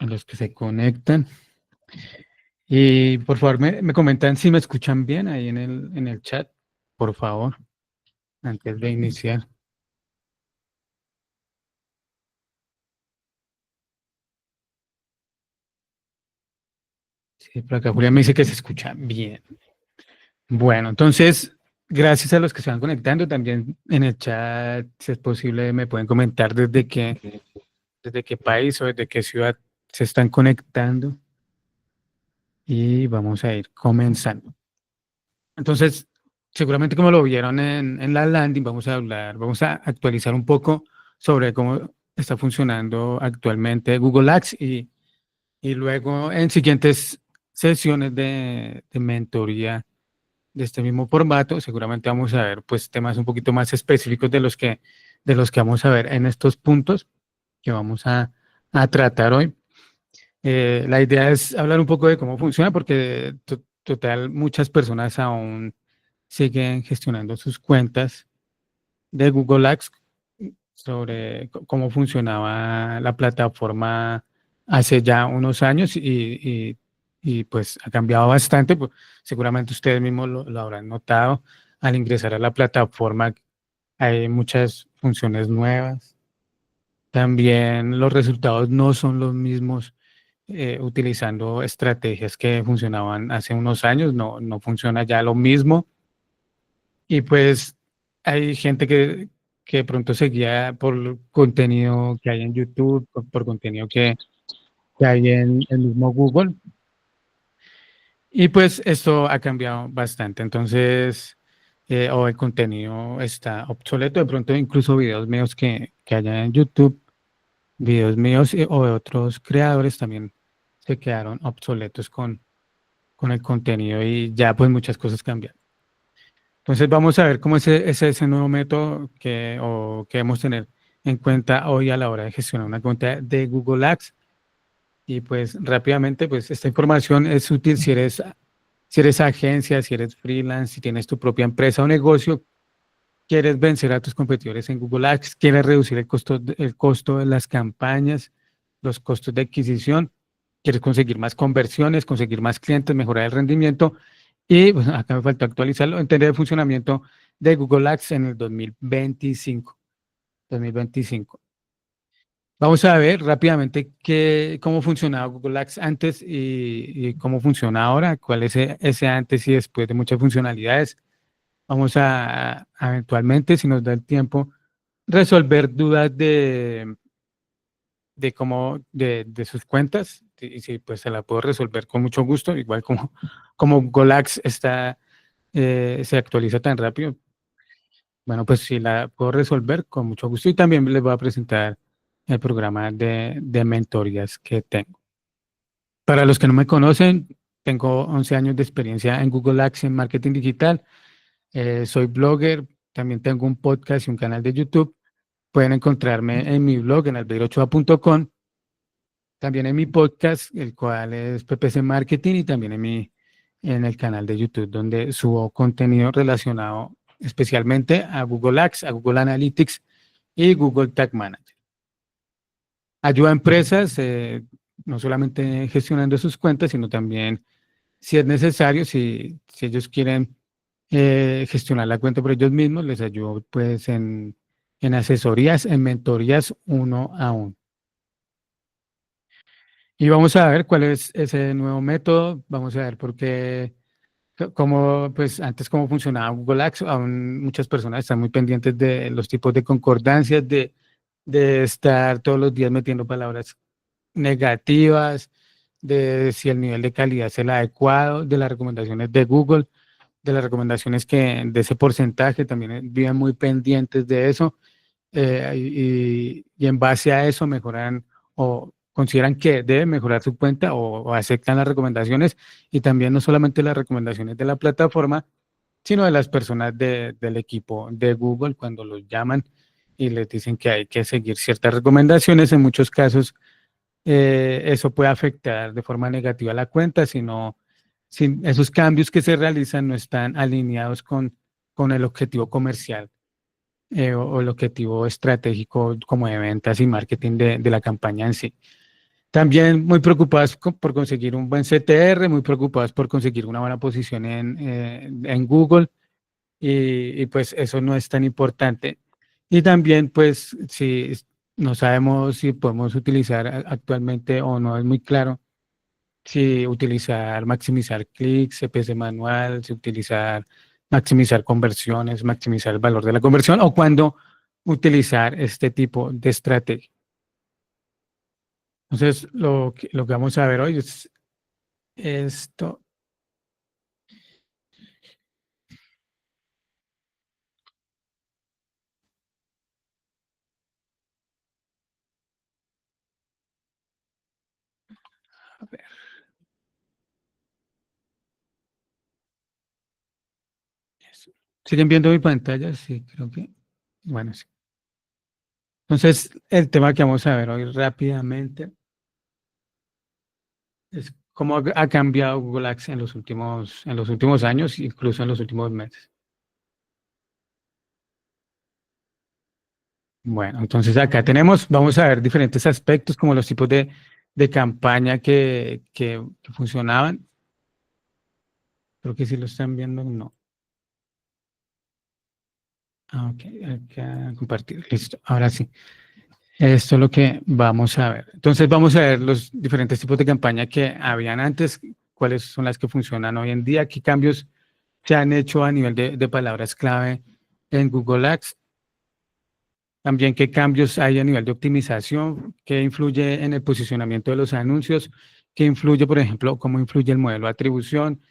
a los que se conectan. Y por favor, me comentan si me escuchan bien ahí en el chat, por favor, antes de iniciar. Sí, por acá Julia me dice que se escucha bien. Bueno, entonces, gracias a los que se van conectando. También en el chat, si es posible, me pueden comentar desde qué país o desde qué ciudad se están conectando. Y vamos a ir comenzando. Entonces, seguramente como lo vieron en la landing, vamos a actualizar un poco sobre cómo está funcionando actualmente Google Ads y luego en siguientes sesiones de mentoría de este mismo formato, seguramente vamos a ver pues temas un poquito más específicos de los que vamos a ver en estos puntos que vamos a tratar hoy. La idea es hablar un poco de cómo funciona porque total muchas personas aún siguen gestionando sus cuentas de Google Ads sobre cómo funcionaba la plataforma hace ya unos años y, pues ha cambiado bastante. Pues, seguramente ustedes mismos lo habrán notado. Al ingresar a la plataforma hay muchas funciones nuevas. También los resultados no son los mismos utilizando estrategias que funcionaban hace unos años. No funciona ya lo mismo. Y pues hay gente que de pronto se guía por contenido que hay en YouTube, por contenido que hay en el mismo Google. Y pues esto ha cambiado bastante. Entonces, o el contenido está obsoleto. De pronto incluso videos míos que haya en YouTube, videos míos o de otros creadores también se quedaron obsoletos con el contenido y ya pues muchas cosas cambian. Entonces vamos a ver cómo es ese nuevo método que debemos tener en cuenta hoy a la hora de gestionar una cuenta de Google Ads. Y pues rápidamente, pues esta información es útil si eres agencia, si eres freelance, si tienes tu propia empresa o negocio, quieres vencer a tus competidores en Google Ads, quieres reducir el costo de las campañas, los costos de adquisición, quieres conseguir más conversiones, conseguir más clientes, mejorar el rendimiento y pues, acá me faltó actualizarlo, entender el funcionamiento de Google Ads en el 2025. Vamos a ver rápidamente cómo funcionaba Google Ads antes y cómo funciona ahora, cuál es ese antes y después de muchas funcionalidades. Vamos a eventualmente, si nos da el tiempo, resolver dudas de cómo, de sus cuentas. Y si pues se la puedo resolver con mucho gusto, igual como Google Ads se actualiza tan rápido. Bueno, pues si la puedo resolver con mucho gusto y también les voy a presentar el programa de mentorías que tengo. Para los que no me conocen, tengo 11 años de experiencia en Google Ads en marketing digital. Soy blogger, también tengo un podcast y un canal de YouTube. Pueden encontrarme en mi blog en albeirochoa.com, también en mi podcast, el cual es PPC Marketing, y también en el canal de YouTube, donde subo contenido relacionado especialmente a Google Ads, a Google Analytics y Google Tag Manager. Ayuda a empresas, no solamente gestionando sus cuentas, sino también, si es necesario, si ellos quieren gestionar la cuenta por ellos mismos, les ayudo pues en asesorías, en mentorías uno a uno. Y vamos a ver cuál es ese nuevo método, vamos a ver por qué, cómo, pues antes cómo funcionaba Google Ads. Aún muchas personas están muy pendientes de los tipos de concordancias, de estar todos los días metiendo palabras negativas, de si el nivel de calidad es el adecuado, de las recomendaciones de Google, de las recomendaciones de ese porcentaje, también viven muy pendientes de eso, y en base a eso mejoran o consideran que deben mejorar su cuenta o aceptan las recomendaciones, y también no solamente las recomendaciones de la plataforma, sino de las personas del equipo de Google cuando los llaman y les dicen que hay que seguir ciertas recomendaciones. En muchos casos eso puede afectar de forma negativa la cuenta si esos cambios que se realizan no están alineados con el objetivo comercial o el objetivo estratégico como de ventas y marketing de la campaña en sí. También muy preocupadas por conseguir un buen CTR, muy preocupadas por conseguir una buena posición en Google y pues eso no es tan importante. Y también pues si no sabemos si podemos utilizar actualmente o no es muy claro si utilizar maximizar clics, CPC manual, si utilizar maximizar conversiones, maximizar el valor de la conversión o cuándo utilizar este tipo de estrategia. Entonces, lo que vamos a ver hoy es esto. A ver, eso. ¿Siguen viendo mi pantalla? Sí, creo que. Bueno, sí. Entonces, el tema que vamos a ver hoy rápidamente es cómo ha cambiado Google Ads en los últimos años, incluso en los últimos meses. Bueno, entonces acá vamos a ver diferentes aspectos como los tipos de campaña que funcionaban. Creo que sí lo están viendo, no. Ah, ok, acá compartir, listo, ahora sí. Esto es lo que vamos a ver. Entonces vamos a ver los diferentes tipos de campaña que habían antes, cuáles son las que funcionan hoy en día, qué cambios se han hecho a nivel de palabras clave en Google Ads, también qué cambios hay a nivel de optimización, qué influye en el posicionamiento de los anuncios, qué influye, por ejemplo, cómo influye el modelo de atribución,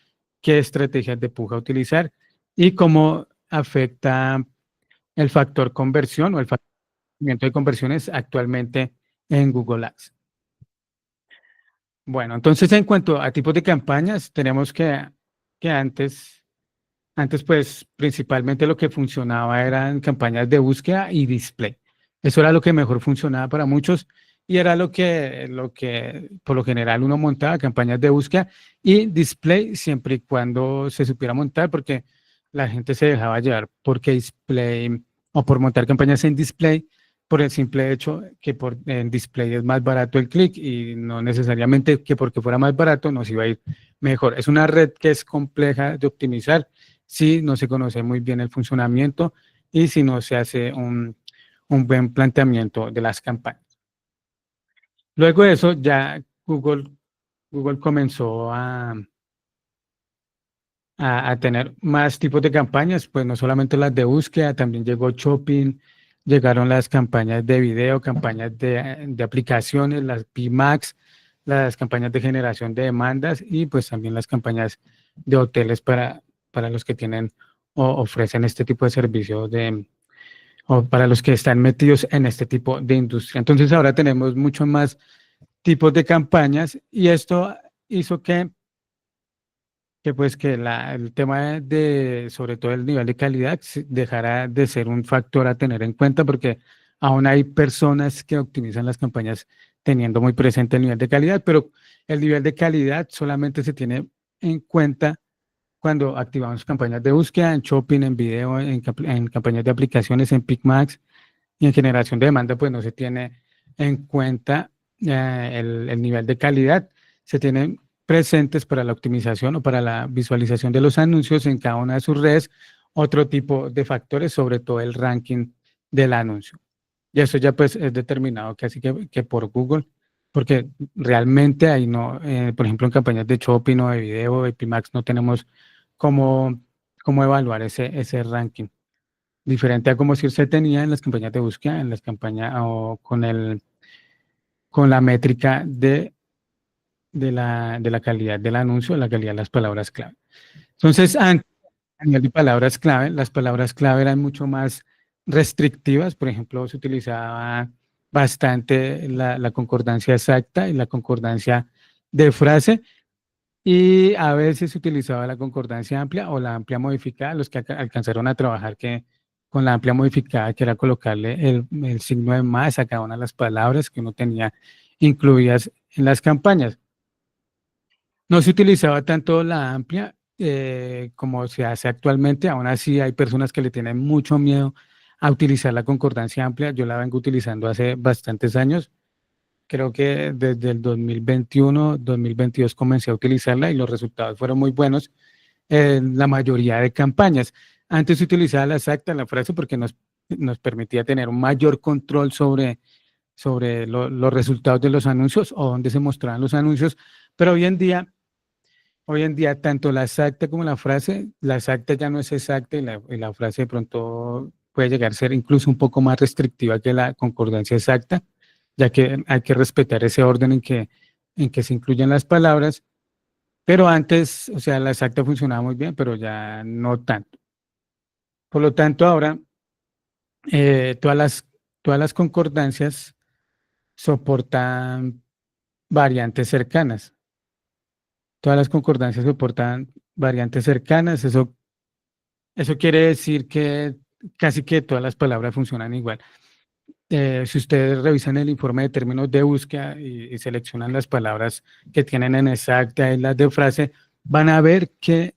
qué estrategias de puja utilizar y cómo afecta el factor conversión o el factor de conversiones actualmente en Google Ads. Bueno, entonces en cuanto a tipos de campañas, tenemos que antes pues principalmente lo que funcionaba eran campañas de búsqueda y display. Eso era lo que mejor funcionaba para muchos y era lo que por lo general uno montaba, campañas de búsqueda y display siempre y cuando se supiera montar porque la gente se dejaba llevar porque display o por montar campañas en display por el simple hecho que en display es más barato el clic y no necesariamente que porque fuera más barato nos iba a ir mejor. Es una red que es compleja de optimizar si no se conoce muy bien el funcionamiento y si no se hace un buen planteamiento de las campañas. Luego de eso, ya Google comenzó a tener más tipos de campañas, pues no solamente las de búsqueda, también llegó shopping, llegaron las campañas de video, campañas de aplicaciones, las PMax, las campañas de generación de demandas y pues también las campañas de hoteles para los que tienen o ofrecen este tipo de servicios o para los que están metidos en este tipo de industria. Entonces ahora tenemos muchos más tipos de campañas y esto hizo que el tema sobre todo el nivel de calidad, dejara de ser un factor a tener en cuenta porque aún hay personas que optimizan las campañas teniendo muy presente el nivel de calidad, pero el nivel de calidad solamente se tiene en cuenta cuando activamos campañas de búsqueda, en shopping, en video, en campañas de aplicaciones, en PicMax y en generación de demanda, pues no se tiene en cuenta el nivel de calidad. Se tienen presentes para la optimización o para la visualización de los anuncios en cada una de sus redes otro tipo de factores, sobre todo el ranking del anuncio. Y eso ya pues es determinado casi que por Google, porque realmente ahí no, por ejemplo, en campañas de shopping o de video, de PMax, no tenemos cómo, cómo evaluar ese ranking. Diferente a como si se tenía en las campañas de búsqueda, en las campañas o con la métrica de la calidad del anuncio, la calidad de las palabras clave. Entonces, a nivel de palabras clave, las palabras clave eran mucho más restrictivas. Por ejemplo, se utilizaba bastante la concordancia exacta y la concordancia de frase y a veces se utilizaba la concordancia amplia o la amplia modificada, los que alcanzaron a trabajar con la amplia modificada, que era colocarle el signo de más a cada una de las palabras que uno tenía incluidas en las campañas. No se utilizaba tanto la amplia como se hace actualmente, aún así hay personas que le tienen mucho miedo a utilizar la concordancia amplia. Yo la vengo utilizando hace bastantes años Creo que desde el 2021, 2022 comencé a utilizarla y los resultados fueron muy buenos en la mayoría de campañas. Antes se utilizaba la exacta, la frase, porque nos permitía tener un mayor control sobre los resultados de los anuncios o dónde se mostraban los anuncios, pero hoy en día tanto la exacta como la exacta ya no es exacta y la frase de pronto puede llegar a ser incluso un poco más restrictiva que la concordancia exacta, ya que hay que respetar ese orden en que se incluyen las palabras, pero antes, o sea, la exacta funcionaba muy bien, pero ya no tanto. Por lo tanto, ahora eh, todas las, todas las concordancias soportan variantes cercanas. Todas las concordancias soportan variantes cercanas. Eso quiere decir que casi que todas las palabras funcionan igual. Si ustedes revisan el informe de términos de búsqueda y seleccionan las palabras que tienen en exacta y las de frase, van a ver que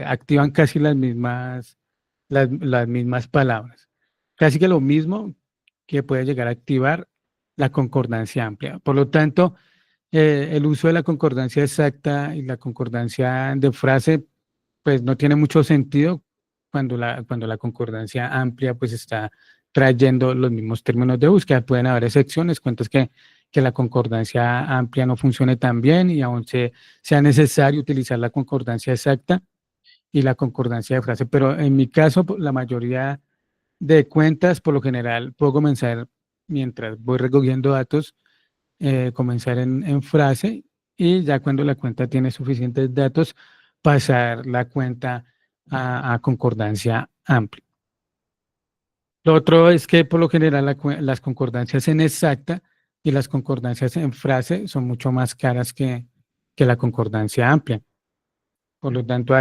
activan casi las mismas palabras. Casi que lo mismo que puede llegar a activar la concordancia amplia. Por lo tanto, el uso de la concordancia exacta y la concordancia de frase, pues no tiene mucho sentido cuando la concordancia amplia pues está trayendo los mismos términos de búsqueda. Pueden haber excepciones, cuentas que la concordancia amplia no funcione tan bien y aún sea necesario utilizar la concordancia exacta y la concordancia de frase. Pero en mi caso, la mayoría de cuentas, por lo general, puedo comenzar mientras voy recogiendo datos comenzar en frase y ya cuando la cuenta tiene suficientes datos, pasar la cuenta a concordancia amplia. Lo otro es que por lo general las concordancias en exacta y las concordancias en frase son mucho más caras que la concordancia amplia. Por lo tanto,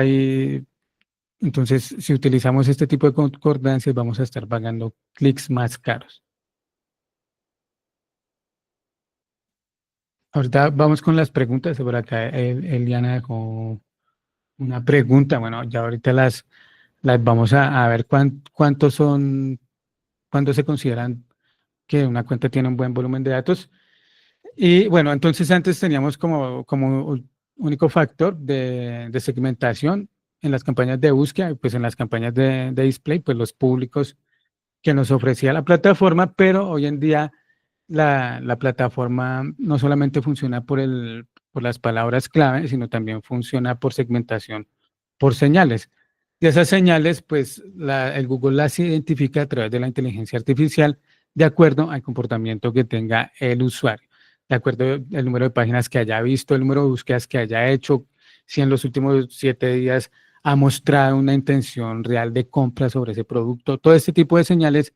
entonces, si utilizamos este tipo de concordancias, vamos a estar pagando clics más caros. Ahorita vamos con las preguntas. Por acá Eliana dejó una pregunta. Bueno, ya ahorita las vamos a ver cuántos son, cuándo se consideran que una cuenta tiene un buen volumen de datos. Y bueno, entonces antes teníamos como único factor de segmentación en las campañas de búsqueda, y pues en las campañas de display, pues los públicos que nos ofrecía la plataforma, pero hoy en día la plataforma no solamente funciona por las palabras clave, sino también funciona por segmentación, por señales. Y esas señales, pues el Google las identifica a través de la inteligencia artificial de acuerdo al comportamiento que tenga el usuario, de acuerdo al número de páginas que haya visto, el número de búsquedas que haya hecho, si en los últimos 7 días ha mostrado una intención real de compra sobre ese producto. Todo este tipo de señales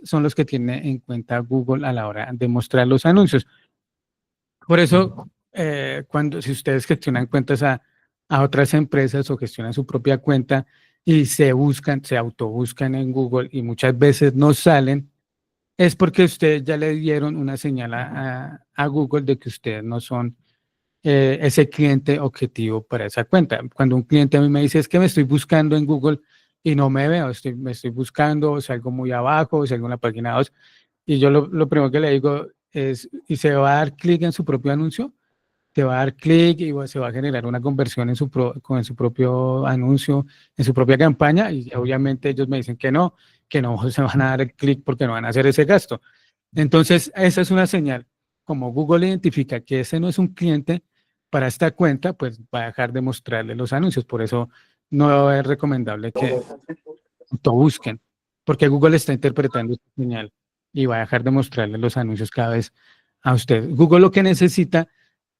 son los que tiene en cuenta Google a la hora de mostrar los anuncios. Por eso, si ustedes gestionan cuentas a otras empresas o gestionan su propia cuenta y se autobuscan en Google y muchas veces no salen, es porque ustedes ya le dieron una señal a Google de que ustedes no son ese cliente objetivo para esa cuenta. Cuando un cliente a mí me dice, es que me estoy buscando en Google y no me veo, me estoy buscando, salgo muy abajo, salgo en la página 2, y yo lo primero que le digo es, ¿y se va a dar clic en su propio anuncio? Te va a dar clic y se va a generar una conversión con su propio anuncio, en su propia campaña, y obviamente ellos me dicen que no se van a dar el clic porque no van a hacer ese gasto. Entonces, esa es una señal. Como Google identifica que ese no es un cliente para esta cuenta, pues va a dejar de mostrarle los anuncios. Por eso no es recomendable que busquen, porque Google está interpretando esta señal y va a dejar de mostrarle los anuncios cada vez a usted. Google lo que necesita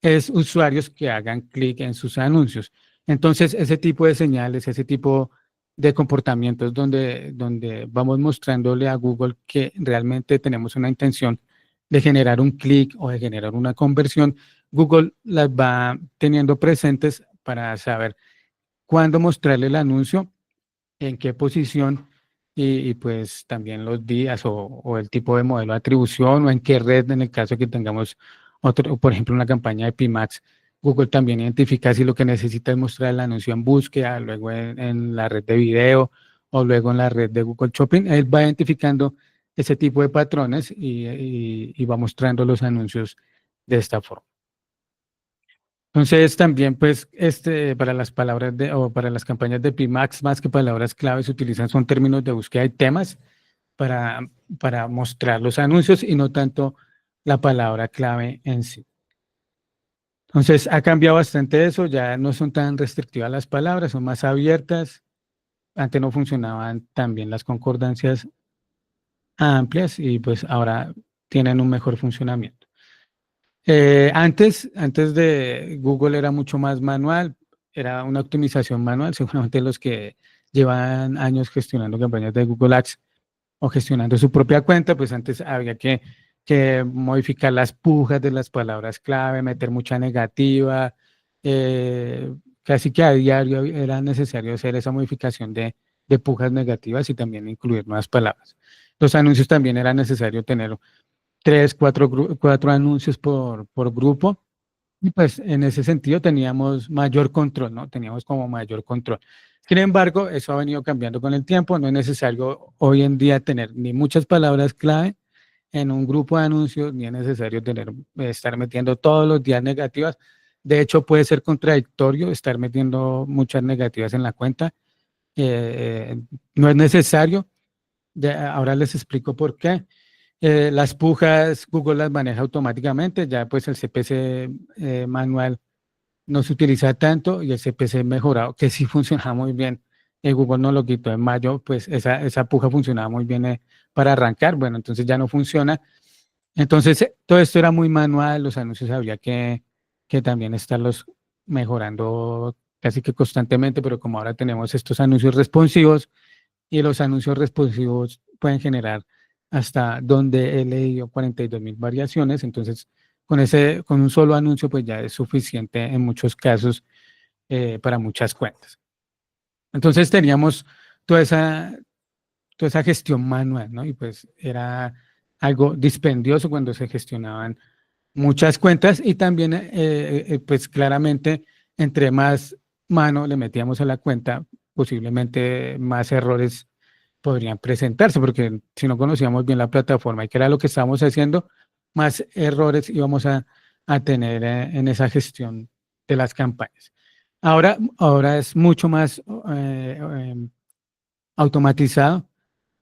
es usuarios que hagan clic en sus anuncios. Entonces, ese tipo de señales, ese tipo de comportamientos donde vamos mostrándole a Google que realmente tenemos una intención de generar un clic o de generar una conversión, Google las va teniendo presentes para saber cuándo mostrarle el anuncio, en qué posición pues también los días o el tipo de modelo de atribución o en qué red, en el caso que tengamos otro, por ejemplo, una campaña de PMax. Google también identifica si lo que necesita es mostrar el anuncio en búsqueda, luego en la red de video o luego en la red de Google Shopping. Él va identificando ese tipo de patrones y va mostrando los anuncios de esta forma. Entonces también pues para las palabras o para las campañas de PMax, más que palabras clave, se utilizan son términos de búsqueda y temas para, para mostrar los anuncios y no tanto la palabra clave en sí. Entonces ha cambiado bastante eso, ya no son tan restrictivas las palabras, son más abiertas. Antes no funcionaban tan bien las concordancias amplias y pues ahora tienen un mejor funcionamiento. Antes de Google era mucho más manual, era una optimización manual, seguramente los que llevan años gestionando campañas de Google Ads o gestionando su propia cuenta, pues antes había que modificar las pujas de las palabras clave, meter mucha negativa, casi que a diario era necesario hacer esa modificación de pujas negativas y también incluir nuevas palabras. Los anuncios también era necesario tener tres, cuatro anuncios por grupo. Y pues en ese sentido teníamos mayor control, ¿no? Teníamos como mayor control. Sin embargo, eso ha venido cambiando con el tiempo. No es necesario hoy en día tener ni muchas palabras clave en un grupo de anuncios, ni es necesario estar metiendo todos los días negativas. De hecho, puede ser contradictorio estar metiendo muchas negativas en la cuenta. No es necesario. Ahora les explico por qué. Las pujas Google las maneja automáticamente, ya pues el CPC manual no se utiliza tanto y el CPC mejorado, que sí funcionaba muy bien. Google no lo quitó en mayo, pues esa puja funcionaba muy bien para arrancar, bueno, entonces ya no funciona. Entonces todo esto era muy manual, los anuncios había que también estarlos mejorando casi que constantemente, pero como ahora tenemos estos anuncios responsivos, y los anuncios responsivos pueden generar hasta donde he leído 42.000 variaciones. Entonces, con un solo anuncio, pues ya es suficiente en muchos casos para muchas cuentas. Entonces teníamos toda esa, toda esa gestión manual, ¿no? Y pues era algo dispendioso cuando se gestionaban muchas cuentas y también, pues claramente, entre más mano le metíamos a la cuenta, posiblemente más errores podrían presentarse, porque si no conocíamos bien la plataforma y qué era lo que estábamos haciendo, más errores íbamos a tener en esa gestión de las campañas. Ahora es mucho más automatizado.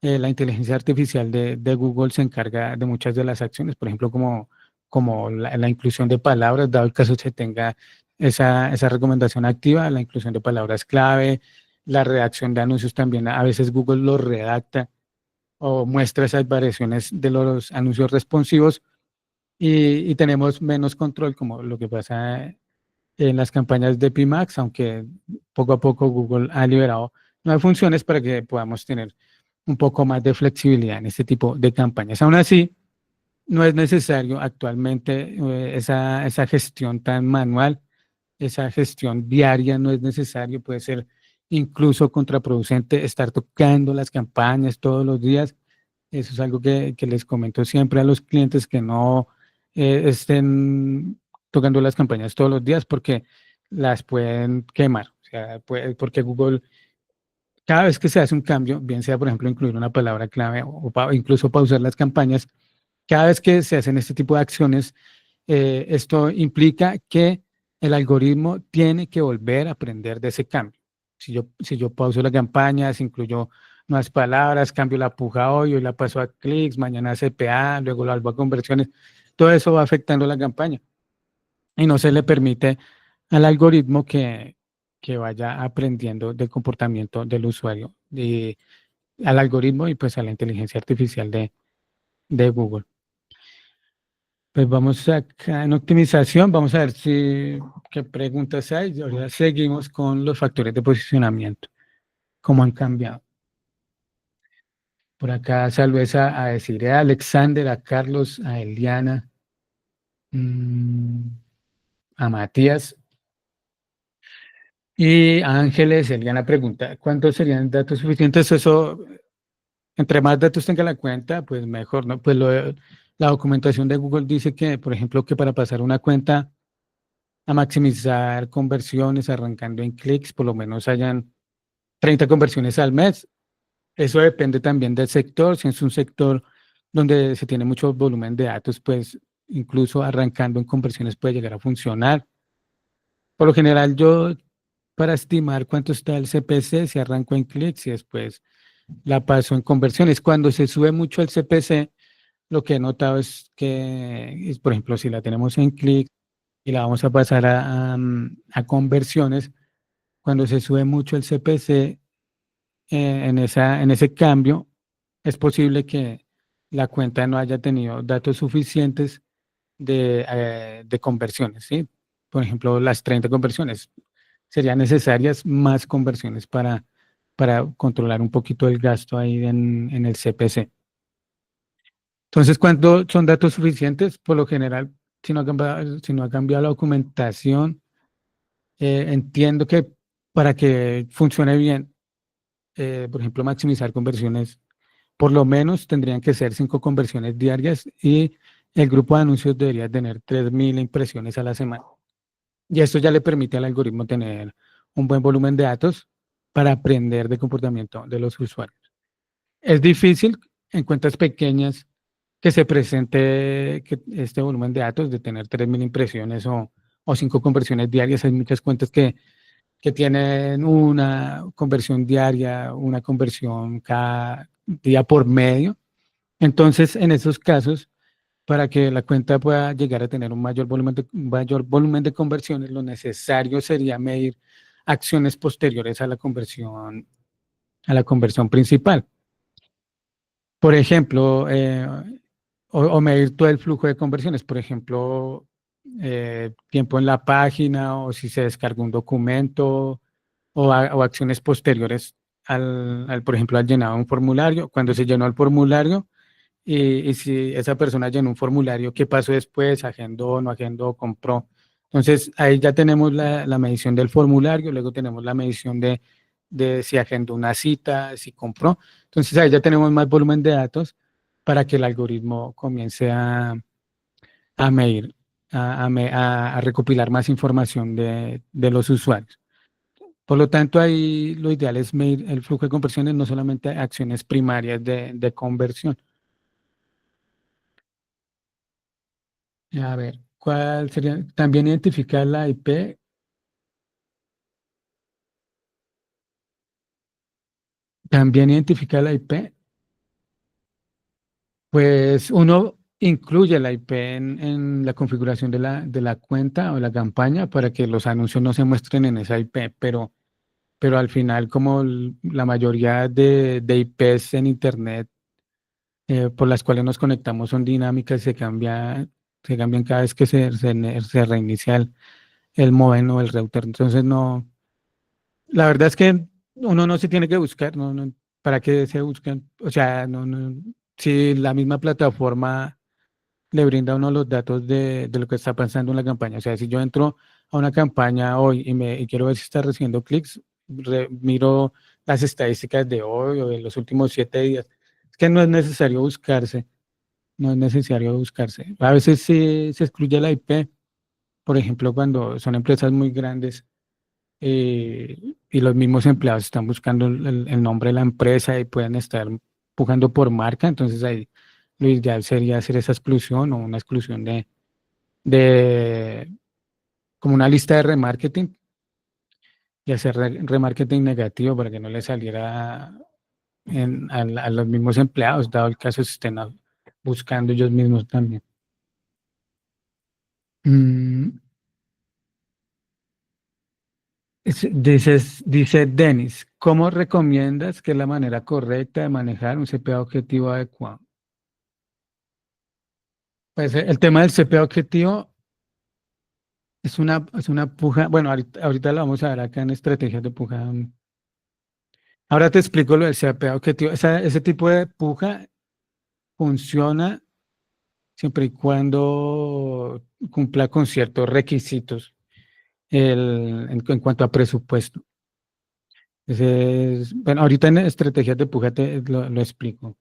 La inteligencia artificial de Google se encarga de muchas de las acciones, por ejemplo, como la inclusión de palabras, dado el caso que se tenga esa recomendación activa, la inclusión de palabras clave, la redacción de anuncios también, a veces Google lo redacta o muestra esas variaciones de los anuncios responsivos y tenemos menos control, como lo que pasa en las campañas de PMax, aunque poco a poco Google ha liberado nuevas funciones para que podamos tener un poco más de flexibilidad en este tipo de campañas. Aún así, no es necesario actualmente esa gestión tan manual, esa gestión diaria no es necesario, puede ser incluso contraproducente estar tocando las campañas todos los días. Eso es algo que les comento siempre a los clientes que no estén tocando las campañas todos los días porque las pueden quemar. O sea, porque Google, cada vez que se hace un cambio, bien sea, por ejemplo, incluir una palabra clave o incluso pausar las campañas, cada vez que se hacen este tipo de acciones, esto implica que el algoritmo tiene que volver a aprender de ese cambio. Si yo pauso la campaña, si incluyo nuevas palabras, cambio la puja hoy la paso a clics, mañana a CPA, luego la vuelvo a conversiones, todo eso va afectando la campaña y no se le permite al algoritmo que vaya aprendiendo del comportamiento del usuario, al algoritmo y pues a la inteligencia artificial de Google. Pues vamos acá en optimización, vamos a ver qué preguntas hay. Y ahora seguimos con los factores de posicionamiento, cómo han cambiado. Por acá saludos a decir a Alexander, a Carlos, a Eliana, mm, a Matías y a Ángeles. Eliana pregunta, ¿cuántos serían datos suficientes? Eso, entre más datos tenga la cuenta, pues mejor, ¿no? Pues la documentación de Google dice que, por ejemplo, que para pasar una cuenta a maximizar conversiones arrancando en clics, por lo menos hayan 30 conversiones al mes. Eso depende también del sector. Si es un sector donde se tiene mucho volumen de datos, pues incluso arrancando en conversiones puede llegar a funcionar. Por lo general, yo para estimar cuánto está el CPC, si arranco en clics y después la paso en conversiones. Cuando se sube mucho el CPC, lo que he notado es que, por ejemplo, si la tenemos en clic y la vamos a pasar a conversiones, cuando se sube mucho el CPC en ese cambio, es posible que la cuenta no haya tenido datos suficientes de conversiones, ¿sí? Por ejemplo, las 30 conversiones. Serían necesarias más conversiones para controlar un poquito el gasto ahí en el CPC. Entonces, ¿cuánto son datos suficientes? Por lo general, si no ha cambiado la documentación, entiendo que para que funcione bien, por ejemplo, maximizar conversiones, por lo menos tendrían que ser 5 conversiones diarias y el grupo de anuncios debería tener 3.000 impresiones a la semana. Y esto ya le permite al algoritmo tener un buen volumen de datos para aprender de comportamiento de los usuarios. Es difícil en cuentas pequeñas que se presente este volumen de datos de tener 3.000 impresiones o 5 conversiones diarias. Hay muchas cuentas que tienen una conversión diaria, una conversión cada día por medio. Entonces, en esos casos, para que la cuenta pueda llegar a tener un mayor volumen de conversiones, lo necesario sería medir acciones posteriores a la conversión principal. Por ejemplo, o medir todo el flujo de conversiones, por ejemplo, tiempo en la página o si se descargó un documento o acciones posteriores por ejemplo, al llenado de un formulario. Cuando se llenó el formulario, y si esa persona llenó un formulario, ¿qué pasó después? ¿Agendó, no agendó, compró? Entonces, ahí ya tenemos la medición del formulario, luego tenemos la medición de si agendó una cita, si compró. Entonces, ahí ya tenemos más volumen de datos para que el algoritmo comience a medir, a recopilar más información de los usuarios. Por lo tanto, ahí lo ideal es medir el flujo de conversiones, no solamente acciones primarias de conversión. A ver, ¿cuál sería? También identificar la IP, también identificar la IP, pues uno incluye la IP en la configuración de la cuenta o la campaña para que los anuncios no se muestren en esa IP, pero al final, como la mayoría de IPs en Internet por las cuales nos conectamos son dinámicas, se cambian cada vez que se reinicia el modem o el router, entonces no. La verdad es que uno no se tiene que buscar, ¿para qué se buscan? O sea, si la misma plataforma le brinda a uno los datos de lo que está pasando en la campaña. O sea, si yo entro a una campaña hoy y quiero ver si está recibiendo clics, miro las estadísticas de hoy o de los últimos 7 días. Es que no es necesario buscarse, no es necesario buscarse. A veces sí se excluye la IP, por ejemplo, cuando son empresas muy grandes y los mismos empleados están buscando el nombre de la empresa y pueden estar empujando por marca, entonces ahí lo ideal sería hacer esa exclusión o una exclusión de como una lista de remarketing y hacer remarketing negativo para que no le saliera a los mismos empleados, dado el caso si estén buscando ellos mismos también. Mm, dice Denis, ¿cómo recomiendas que es la manera correcta de manejar un CPA objetivo adecuado? Pues el tema del CPA objetivo es una puja. Bueno, ahorita lo vamos a ver acá en estrategias de puja. Ahora te explico lo del CPA objetivo. Ese tipo de puja funciona siempre y cuando cumpla con ciertos requisitos en cuanto a presupuesto. Bueno, ahorita en estrategias de puja te lo explico.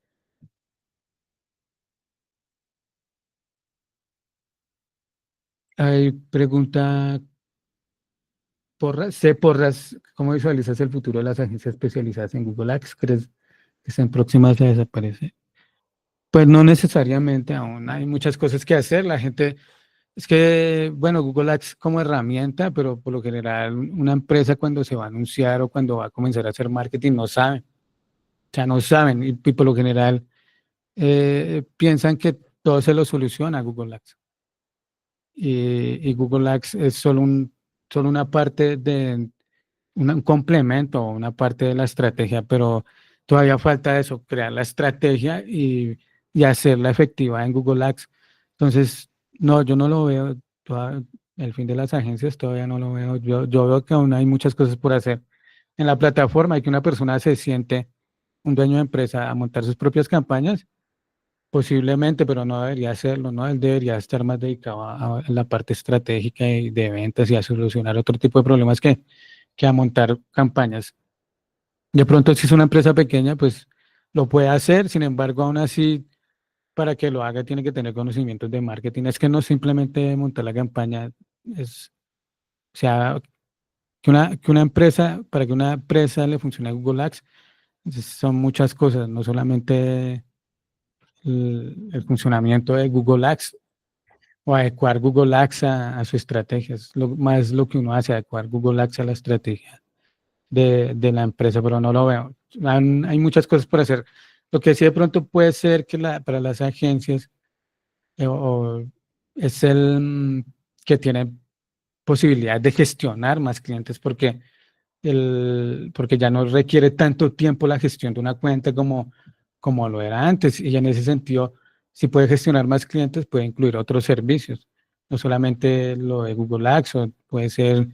Hay pregunta Porras, C. Porras, ¿cómo visualizas el futuro de las agencias especializadas en Google Ads? ¿Crees que están próximas a desaparecer? Pues no necesariamente aún hay muchas cosas que hacer. La gente, es que, bueno, Google Ads como herramienta, pero por lo general una empresa cuando se va a anunciar o cuando va a comenzar a hacer marketing no sabe. O sea, no saben y por lo general piensan que todo se lo soluciona Google Ads. Y Google Ads es solo una parte de, un complemento o una parte de la estrategia, pero todavía falta eso, crear la estrategia y hacerla efectiva en Google Ads. Entonces, no, yo no lo veo, el fin de las agencias todavía no lo veo. Yo veo que aún hay muchas cosas por hacer. En la plataforma hay que una persona se siente, un dueño de empresa, a montar sus propias campañas, posiblemente, pero no debería hacerlo, ¿no? Él debería estar más dedicado a la parte estratégica y de ventas y a solucionar otro tipo de problemas que a montar campañas. De pronto, si es una empresa pequeña, pues lo puede hacer, sin embargo, aún así, para que lo haga, tiene que tener conocimientos de marketing. Es que no simplemente montar la campaña, o sea, que una empresa, para que una empresa le funcione a Google Ads, son muchas cosas, no solamente el funcionamiento de Google Ads o adecuar Google Ads a su estrategia, es más lo que uno hace, adecuar Google Ads a la estrategia de la empresa, pero no lo veo. Hay muchas cosas por hacer. Lo que sí de pronto puede ser que para las agencias es que tienen posibilidad de gestionar más clientes porque ya no requiere tanto tiempo la gestión de una cuenta como lo era antes. Y en ese sentido, si puede gestionar más clientes, puede incluir otros servicios, no solamente lo de Google Ads, o puede ser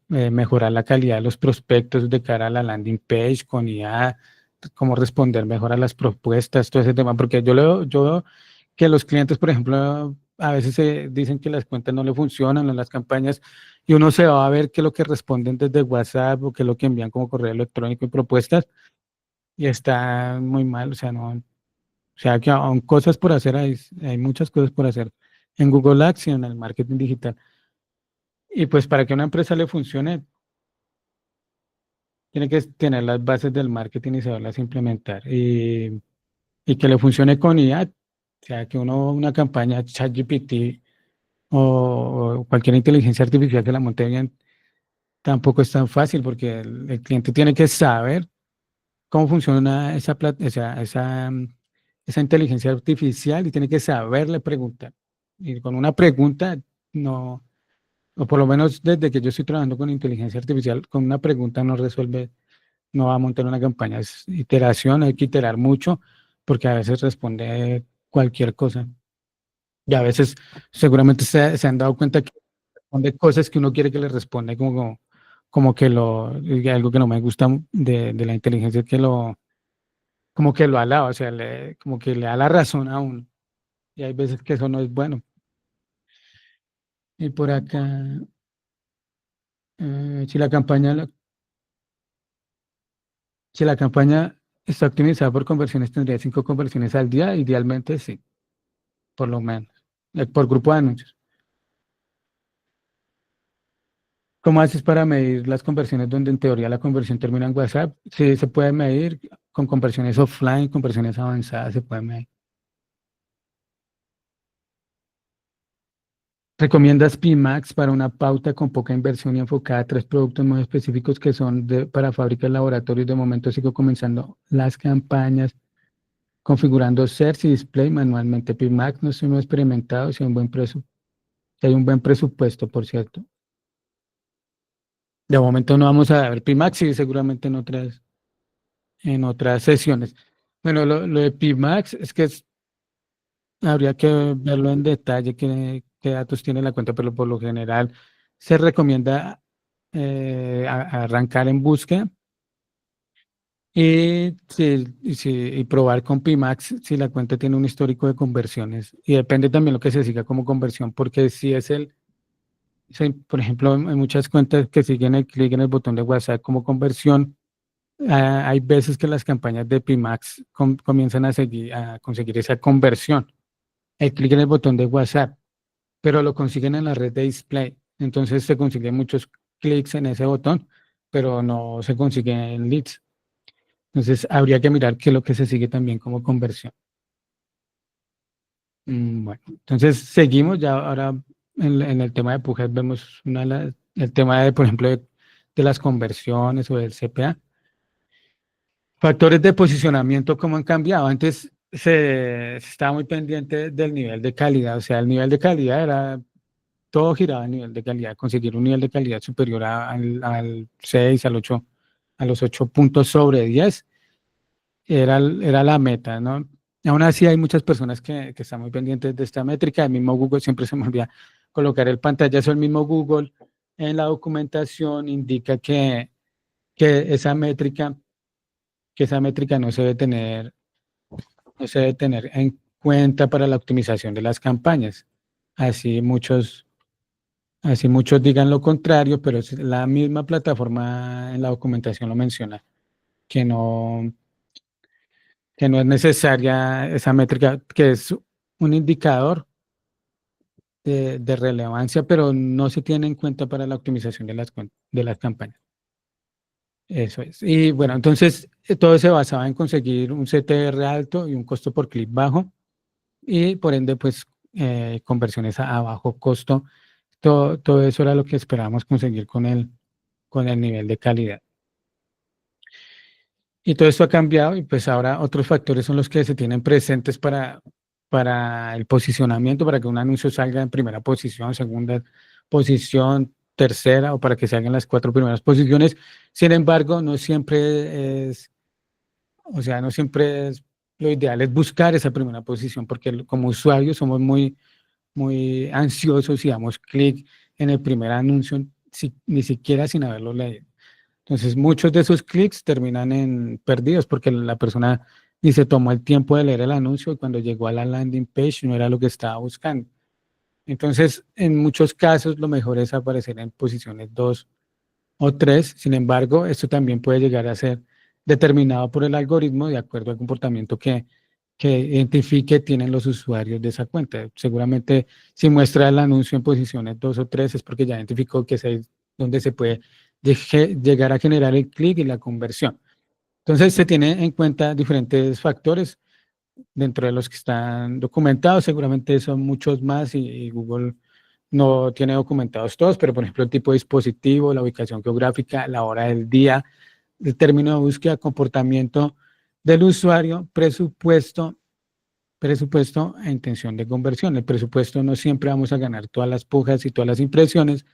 mejorar la calidad de los prospectos de cara a la landing page con IA, cómo responder mejor a las propuestas, todo ese tema, porque yo veo que los clientes, por ejemplo, a veces se dicen que las cuentas no le funcionan en las campañas y uno se va a ver qué es lo que responden desde WhatsApp o qué es lo que envían como correo electrónico y propuestas y está muy mal, o sea, no, o sea, que aún cosas por hacer, hay muchas cosas por hacer en Google Ads y en el marketing digital. Y pues para que una empresa le funcione, tiene que tener las bases del marketing y saberlas implementar y que le funcione con IA, o sea, que una campaña ChatGPT o cualquier inteligencia artificial que la monte bien, tampoco es tan fácil porque el cliente tiene que saber cómo funciona esa inteligencia artificial y tiene que saberle preguntar. Y con una pregunta, no, o por lo menos desde que yo estoy trabajando con inteligencia artificial, con una pregunta no resuelve, no va a montar una campaña. Es iteración, hay que iterar mucho porque a veces responde cualquier cosa. Y a veces seguramente se han dado cuenta que responde cosas que uno quiere que le responda, como que y algo que no me gusta de la inteligencia, es que como que lo alaba, o sea, como que le da la razón a uno. Y hay veces que eso no es bueno. Y por acá, si si la campaña está optimizada por conversiones, tendría 5 conversiones al día, idealmente sí, por lo menos, por grupo de anuncios. ¿Cómo haces para medir las conversiones donde en teoría la conversión termina en WhatsApp? Sí, se puede medir con conversiones offline, conversiones avanzadas, se puede medir. ¿Recomiendas PMax para una pauta con poca inversión y enfocada a 3 productos muy específicos que son para fábricas, laboratorios? De momento sigo comenzando las campañas, configurando search y display manualmente. PMax no estoy muy experimentado, si hay un buen presupuesto, por cierto. De momento no vamos a ver PMax y seguramente en otras sesiones. Bueno, lo de PMax es que habría que verlo en detalle, qué datos tiene la cuenta, pero por lo general se recomienda a arrancar en búsqueda y probar con Pimax si la cuenta tiene un histórico de conversiones. Y depende también lo que se siga como conversión, porque si es por ejemplo, hay muchas cuentas que siguen el clic en el botón de WhatsApp como conversión. Hay veces que las campañas de Pimax comienzan a conseguir esa conversión. El clic en el botón de WhatsApp, pero lo consiguen en la red de display. Entonces se consiguen muchos clics en ese botón, pero no se consiguen leads. Entonces, habría que mirar qué es lo que se sigue también como conversión. Bueno, entonces seguimos ya ahora en el tema de pujas, vemos el tema de, por ejemplo, de las conversiones o del CPA. Factores de posicionamiento, ¿cómo han cambiado? Antes se estaba muy pendiente del nivel de calidad, o sea, el nivel de calidad era, todo giraba al nivel de calidad, conseguir un nivel de calidad superior al 6, al 8, a los 8 puntos sobre 10 era la meta, ¿no? Aún así hay muchas personas que están muy pendientes de esta métrica. El mismo Google siempre se me olvida colocar el pantallazo. El mismo Google en la documentación indica que esa métrica, que esa métrica no se debe tener en cuenta para la optimización de las campañas. Así muchos, así muchos digan lo contrario, pero la misma plataforma en la documentación lo menciona, que no, que no es necesaria esa métrica, que es un indicador de relevancia, pero no se tiene en cuenta para la optimización de las campañas. Eso es. Y bueno, entonces todo se basaba en conseguir un CTR alto y un costo por clic bajo y por ende, pues conversiones a bajo costo. Todo eso era lo que esperábamos conseguir con el nivel de calidad. Y todo esto ha cambiado y pues ahora otros factores son los que se tienen presentes para el posicionamiento, para que un anuncio salga en primera posición, segunda posición, tercera o para que salgan las 4 primeras posiciones. Sin embargo, no siempre es, o sea, no siempre es, lo ideal es buscar esa primera posición porque como usuarios somos muy ansiosos y damos clic en el primer anuncio, ni siquiera sin haberlo leído. Entonces, muchos de esos clics terminan en perdidos porque la persona ni se tomó el tiempo de leer el anuncio y cuando llegó a la landing page no era lo que estaba buscando. Entonces, en muchos casos, lo mejor es aparecer en posiciones 2 o 3. Sin embargo, esto también puede llegar a ser determinado por el algoritmo de acuerdo al comportamiento que identifique tienen los usuarios de esa cuenta. Seguramente, si muestra el anuncio en posiciones 2 o 3 es porque ya identificó que es donde se puede llegar a generar el clic y la conversión. Entonces, se tiene en cuenta diferentes factores dentro de los que están documentados. Seguramente son muchos más y Google no tiene documentados todos, pero por ejemplo, el tipo de dispositivo, la ubicación geográfica, la hora del día, el término de búsqueda, comportamiento del usuario, presupuesto e intención de conversión. El presupuesto no siempre vamos a ganar todas las pujas y todas las impresiones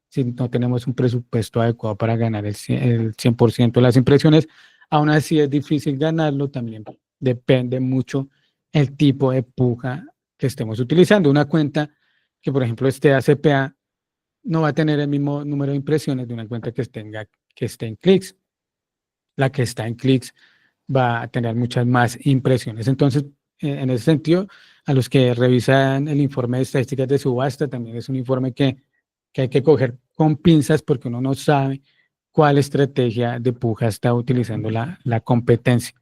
si no tenemos un presupuesto adecuado para ganar el 100% de las impresiones. Aún así es difícil ganarlo, también depende mucho el tipo de puja que estemos utilizando. Una cuenta que, por ejemplo, esté a CPA no va a tener el mismo número de impresiones de una cuenta que esté en clics. La que está en clics va a tener muchas más impresiones. Entonces, en ese sentido, a los que revisan el informe de estadísticas de subasta, también es un informe que hay que coger con pinzas porque uno no sabe cuál estrategia de puja está utilizando la competencia.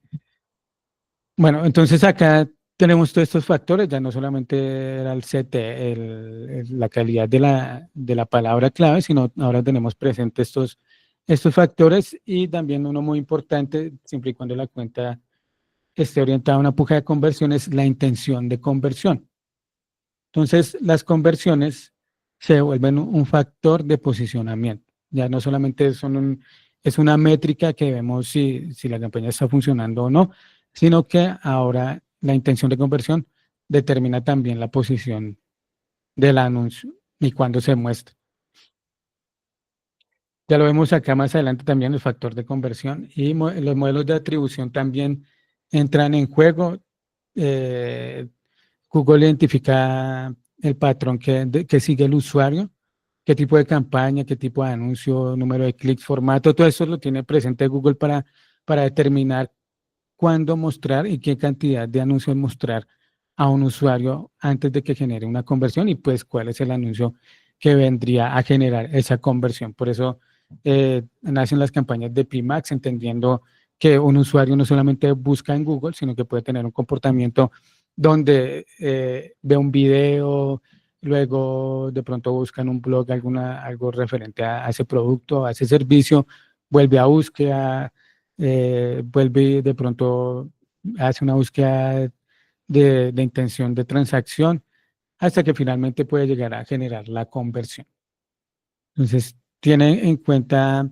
Bueno, entonces acá tenemos todos estos factores, ya no solamente era el CT, la calidad de la palabra clave, sino ahora tenemos presentes estos factores y también uno muy importante, siempre y cuando la cuenta esté orientada a una puja de conversión, es la intención de conversión. Entonces, las conversiones se vuelven un factor de posicionamiento. Ya no solamente es una métrica que vemos si la campaña está funcionando o no, sino que ahora la intención de conversión determina también la posición del anuncio y cuándo se muestra. Ya lo vemos acá más adelante también el factor de conversión y los modelos de atribución también entran en juego. Eh, Google identifica el patrón que sigue el usuario, qué tipo de campaña, qué tipo de anuncio, número de clics, formato, todo eso lo tiene presente Google para determinar cuándo mostrar y qué cantidad de anuncios mostrar a un usuario antes de que genere una conversión y pues cuál es el anuncio que vendría a generar esa conversión. Por eso nacen las campañas de PMax, entendiendo que un usuario no solamente busca en Google, sino que puede tener un comportamiento donde ve un video, luego de pronto busca en un blog algo referente a ese producto, a ese servicio, vuelve a búsqueda, vuelve y de pronto hace una búsqueda de intención de transacción hasta que finalmente puede llegar a generar la conversión. Entonces, tiene en cuenta,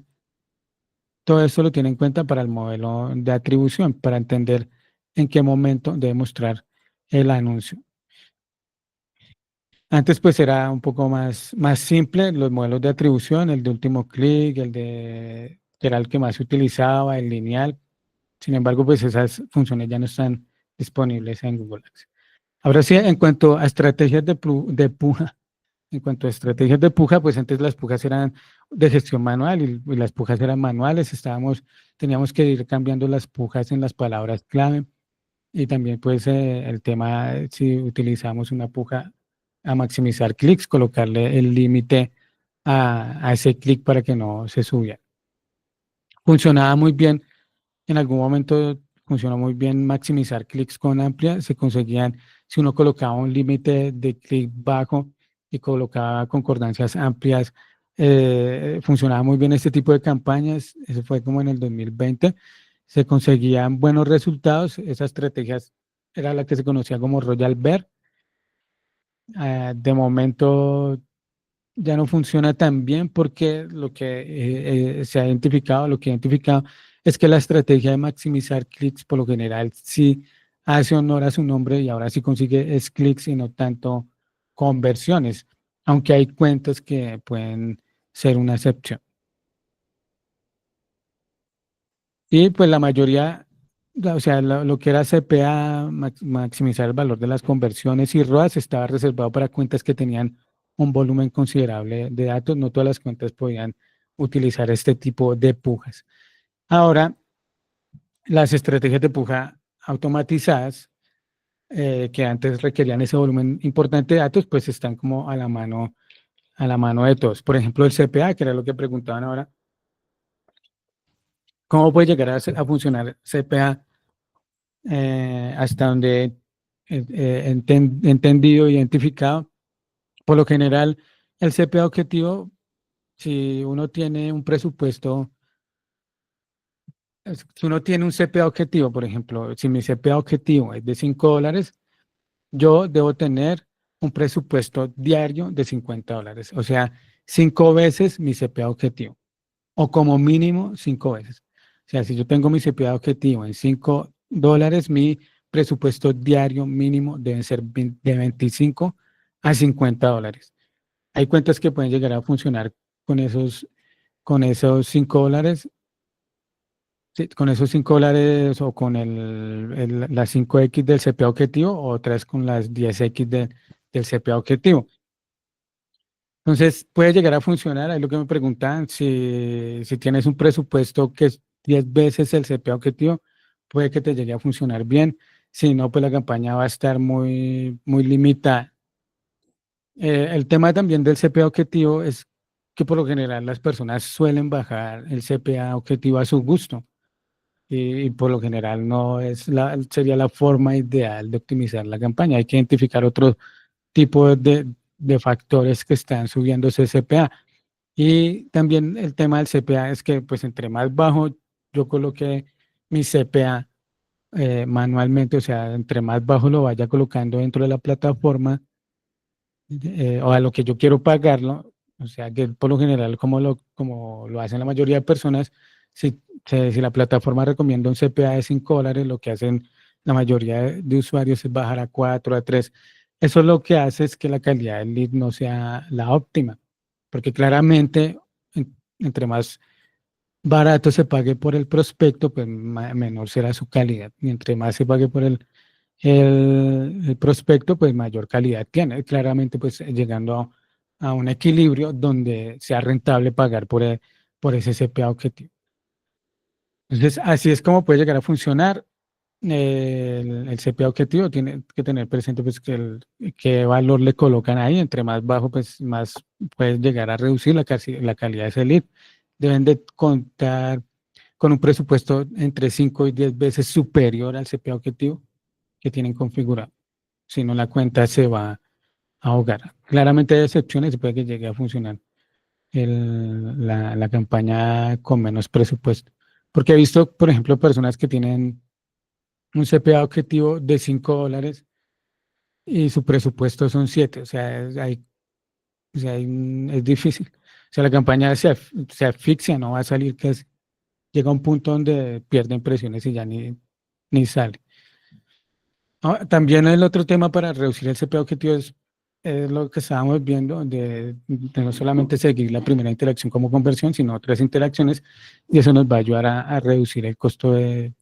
todo esto lo tiene en cuenta para el modelo de atribución, para entender en qué momento debe mostrar el anuncio. Antes pues era un poco más simple, los modelos de atribución, el de último clic, que era el que más se utilizaba, el lineal. Sin embargo, pues esas funciones ya no están disponibles en Google Ads. Ahora sí, en cuanto a estrategias de puja, en cuanto a estrategias de puja, pues antes las pujas eran de gestión manual y las pujas eran manuales, teníamos que ir cambiando las pujas en las palabras clave y también pues el tema, si utilizamos una puja a maximizar clics, colocarle el límite a ese clic para que no se subiera. Funcionaba muy bien, en algún momento funcionó muy bien maximizar clics con amplia, se conseguían, si uno colocaba un límite de clic bajo y colocaba concordancias amplias, funcionaba muy bien este tipo de campañas, eso fue como en el 2020, se conseguían buenos resultados, esa estrategia era la que se conocía como Royal Bear. De momento ya no funciona tan bien porque lo que se ha identificado, lo que he identificado es que la estrategia de maximizar clics por lo general sí hace honor a su nombre y ahora sí consigue es clics y no tanto conversiones, aunque hay cuentas que pueden ser una excepción. Y pues la mayoría, o sea, lo que era CPA, maximizar el valor de las conversiones y ROAS estaba reservado para cuentas que tenían un volumen considerable de datos. No todas las cuentas podían utilizar este tipo de pujas. Ahora, las estrategias de puja automatizadas, que antes requerían ese volumen importante de datos, pues están como a la mano de todos. Por ejemplo, el CPA, que era lo que preguntaban ahora, ¿cómo puede llegar a funcionar CPA? Hasta donde entendido, identificado. Por lo general, el CPA objetivo, si uno tiene un presupuesto, si uno tiene un CPA objetivo, por ejemplo, si mi CPA objetivo es de $5, yo debo tener un presupuesto diario de $50, o sea, 5 veces mi CPA objetivo, o como mínimo 5 veces. O sea, si yo tengo mi CPA objetivo en $5, mi presupuesto diario mínimo debe ser de $25 a $50. Hay cuentas que pueden llegar a funcionar con esos $5, sí, con esos $5 o con las 5X del CPA objetivo, o otras con las 10X del CPA objetivo. Entonces, puede llegar a funcionar, ahí lo que me preguntan, si tienes un presupuesto que es 10 veces el CPA objetivo, puede que te llegue a funcionar bien. Si no, pues la campaña va a estar muy, muy limitada. El tema también del CPA objetivo es que por lo general las personas suelen bajar el CPA objetivo a su gusto y por lo general no sería la forma ideal de optimizar la campaña. Hay que identificar otro tipo de factores que están subiendo ese CPA. Y también el tema del CPA es que pues entre más bajo yo coloque mi CPA manualmente, o sea, entre más bajo lo vaya colocando dentro de la plataforma, o a lo que yo quiero pagarlo, o sea, que por lo general, como lo hacen la mayoría de personas, si la plataforma recomienda un CPA de $5, lo que hacen la mayoría de usuarios es bajar a 4, a 3. Eso lo que hace es que la calidad del lead no sea la óptima, porque claramente, entre más barato se pague por el prospecto, pues menor será su calidad. Y entre más se pague por el prospecto, pues mayor calidad tiene. Claramente, pues llegando a un equilibrio donde sea rentable pagar por ese CPA objetivo. Entonces, así es como puede llegar a funcionar. El CPA objetivo tiene que tener presente pues qué valor le colocan ahí. Entre más bajo, pues más puede llegar a reducir la calidad de ese lead. Deben de contar con un presupuesto entre 5 y 10 veces superior al CPA objetivo que tienen configurado. Si no, la cuenta se va a ahogar. Claramente hay excepciones y puede que llegue a funcionar la campaña con menos presupuesto. Porque he visto, por ejemplo, personas que tienen un CPA objetivo de $5 y su presupuesto son 7. O sea, es difícil. O sea, la campaña se asfixia, no va a salir, llega a un punto donde pierde impresiones y ya ni sale. También el otro tema para reducir el CPA objetivo es lo que estábamos viendo, de no solamente seguir la primera interacción como conversión, sino otras interacciones, y eso nos va a ayudar a reducir el costo del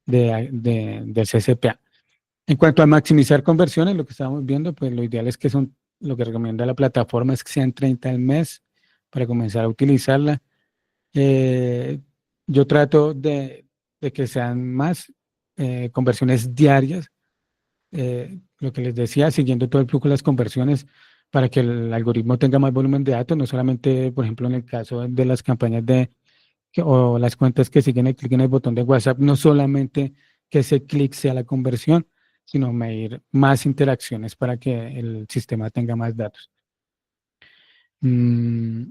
CCPA. En cuanto a maximizar conversiones, lo que estábamos viendo, pues lo ideal es lo que recomienda la plataforma es que sean 30 al mes para comenzar a utilizarla. Eh, yo trato de que sean más conversiones diarias, lo que les decía, siguiendo todo el flujo de las conversiones para que el algoritmo tenga más volumen de datos, no solamente, por ejemplo, en el caso de las campañas o las cuentas que siguen el clic en el botón de WhatsApp, no solamente que ese clic sea la conversión, sino medir más interacciones para que el sistema tenga más datos. Mm,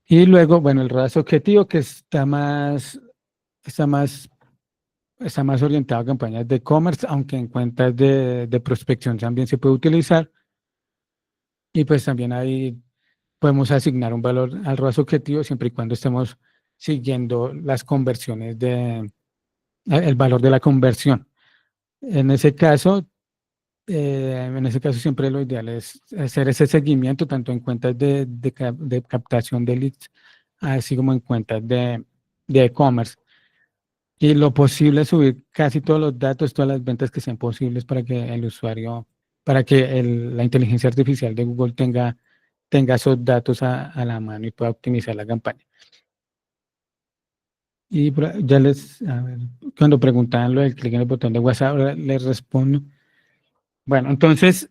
y luego, bueno, el ROAS objetivo que está más, está más orientado a campañas de e-commerce, aunque en cuentas de prospección también se puede utilizar. Y pues también ahí podemos asignar un valor al ROAS objetivo siempre y cuando estemos siguiendo las conversiones el valor de la conversión. En ese caso siempre lo ideal es hacer ese seguimiento tanto en cuentas de captación de leads, así como en cuentas de e-commerce. Y lo posible subir casi todos los datos, todas las ventas que sean posibles para que el usuario, para que la inteligencia artificial de Google tenga esos datos a la mano y pueda optimizar la campaña. Y ya a ver, cuando preguntaban lo del clic en el botón de WhatsApp, ahora les respondo. Bueno, entonces,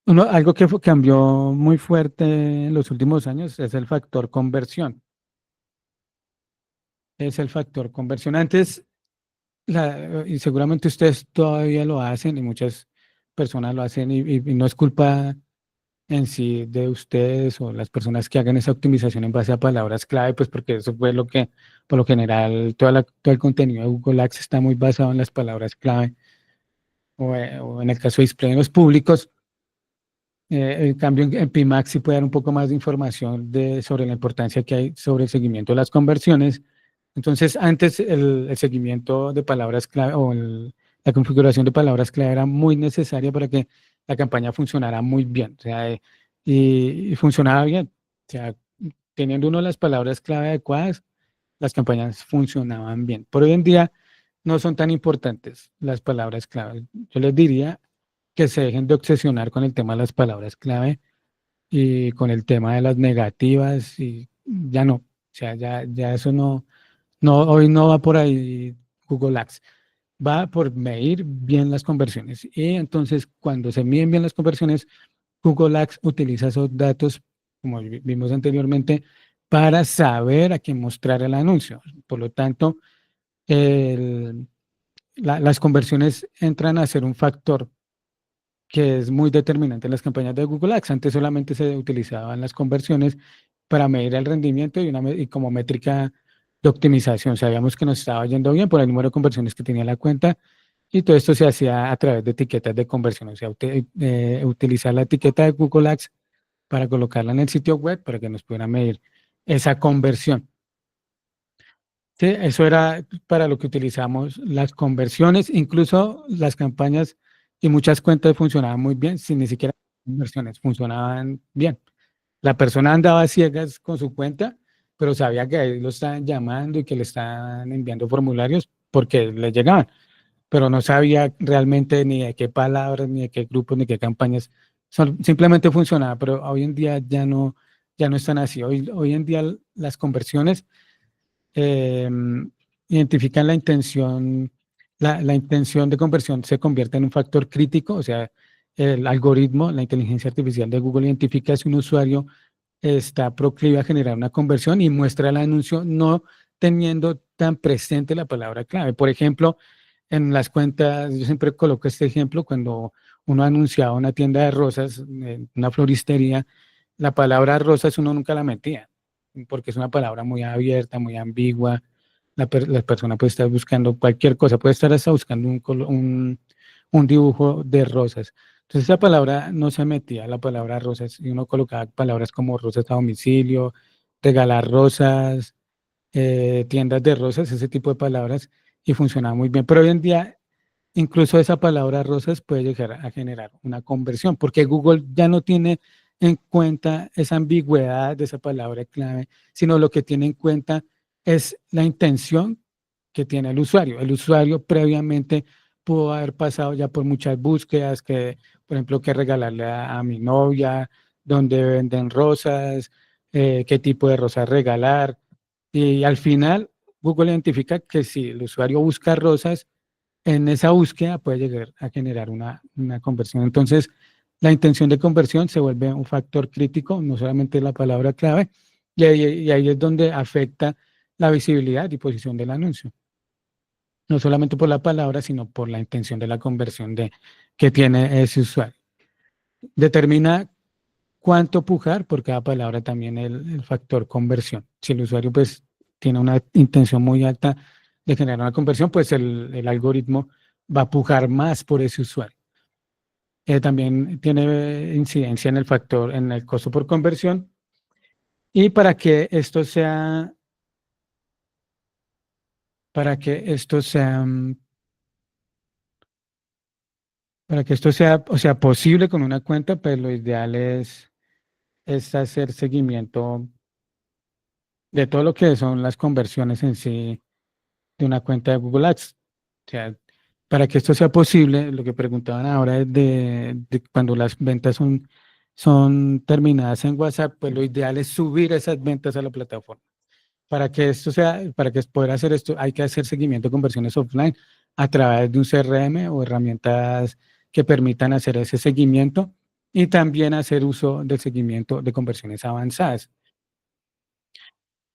algo que cambió muy fuerte en los últimos años es el factor conversión. Es el factor conversión. Antes, y seguramente ustedes todavía lo hacen y muchas personas lo hacen y no es culpa en sí de ustedes o las personas que hagan esa optimización en base a palabras clave, pues porque eso fue por lo general, todo el contenido de Google Ads está muy basado en las palabras clave o en el caso de display en los públicos. En cambio, en PIMAX sí puede dar un poco más de información sobre la importancia que hay sobre el seguimiento de las conversiones. Entonces, antes el seguimiento de palabras clave la configuración de palabras clave era muy necesaria para que la campaña funcionara muy bien. O sea, y funcionaba bien. O sea, teniendo uno las palabras clave adecuadas, las campañas funcionaban bien. Por hoy en día no son tan importantes las palabras clave. Yo les diría que se dejen de obsesionar con el tema de las palabras clave y con el tema de las negativas y ya no. O sea, ya eso hoy no va por ahí Google Ads. Va por medir bien las conversiones. Y entonces, cuando se miden bien las conversiones, Google Ads utiliza esos datos, como vimos anteriormente, para saber a quién mostrar el anuncio. Por lo tanto, las conversiones entran a ser un factor que es muy determinante en las campañas de Google Ads. Antes solamente se utilizaban las conversiones para medir el rendimiento y como métrica de optimización. Sabíamos que nos estaba yendo bien por el número de conversiones que tenía la cuenta y todo esto se hacía a través de etiquetas de conversión, o sea, utilizar la etiqueta de Google Ads para colocarla en el sitio web para que nos pudiera medir esa conversión. Sí, eso era para lo que utilizamos las conversiones, incluso las campañas y muchas cuentas funcionaban muy bien, sin ni siquiera conversiones, funcionaban bien. La persona andaba a ciegas con su cuenta, pero sabía que ahí lo estaban llamando y que le estaban enviando formularios porque le llegaban, pero no sabía realmente ni de qué palabras, ni de qué grupos, ni qué campañas. Simplemente funcionaba, pero hoy en día ya no están así. Hoy en día las conversiones eh, identifican la intención, la intención de conversión se convierte en un factor crítico, o sea, el algoritmo, la inteligencia artificial de Google identifica si un usuario está proclive a generar una conversión y muestra el anuncio no teniendo tan presente la palabra clave. Por ejemplo, en las cuentas, yo siempre coloco este ejemplo, cuando uno anunciaba una tienda de rosas, una floristería, la palabra rosas uno nunca la metía, porque es una palabra muy abierta, muy ambigua, la persona puede estar buscando cualquier cosa, puede estar hasta buscando un dibujo de rosas. Entonces la palabra no se metía, la palabra rosas, y uno colocaba palabras como rosas a domicilio, regalar rosas, tiendas de rosas, ese tipo de palabras, y funcionaba muy bien. Pero hoy en día, incluso esa palabra rosas puede llegar a generar una conversión, porque Google ya no tiene en cuenta esa ambigüedad de esa palabra clave, sino lo que tiene en cuenta es la intención que tiene el usuario. El usuario previamente pudo haber pasado ya por muchas búsquedas, que, por ejemplo, qué regalarle a mi novia, dónde venden rosas, qué tipo de rosas regalar. Y al final, Google identifica que si el usuario busca rosas, en esa búsqueda puede llegar a generar una conversión. Entonces, la intención de conversión se vuelve un factor crítico, no solamente la palabra clave, y ahí es donde afecta la visibilidad y posición del anuncio. No solamente por la palabra, sino por la intención de la conversión que tiene ese usuario. Determina cuánto pujar por cada palabra también el factor conversión. Si el usuario pues tiene una intención muy alta de generar una conversión, pues el algoritmo va a pujar más por ese usuario. También tiene incidencia en el factor, en el costo por conversión. Y para que esto sea, para que esto sea, o sea, posible con una cuenta, pues lo ideal es hacer seguimiento de todo lo que son las conversiones en sí de una cuenta de Google Ads. O sea, para que esto sea posible, lo que preguntaban ahora es de cuando las ventas son terminadas en WhatsApp, pues lo ideal es subir esas ventas a la plataforma. Para que esto sea, para que poder hacer esto, hay que hacer seguimiento de conversiones offline a través de un CRM o herramientas que permitan hacer ese seguimiento y también hacer uso del seguimiento de conversiones avanzadas.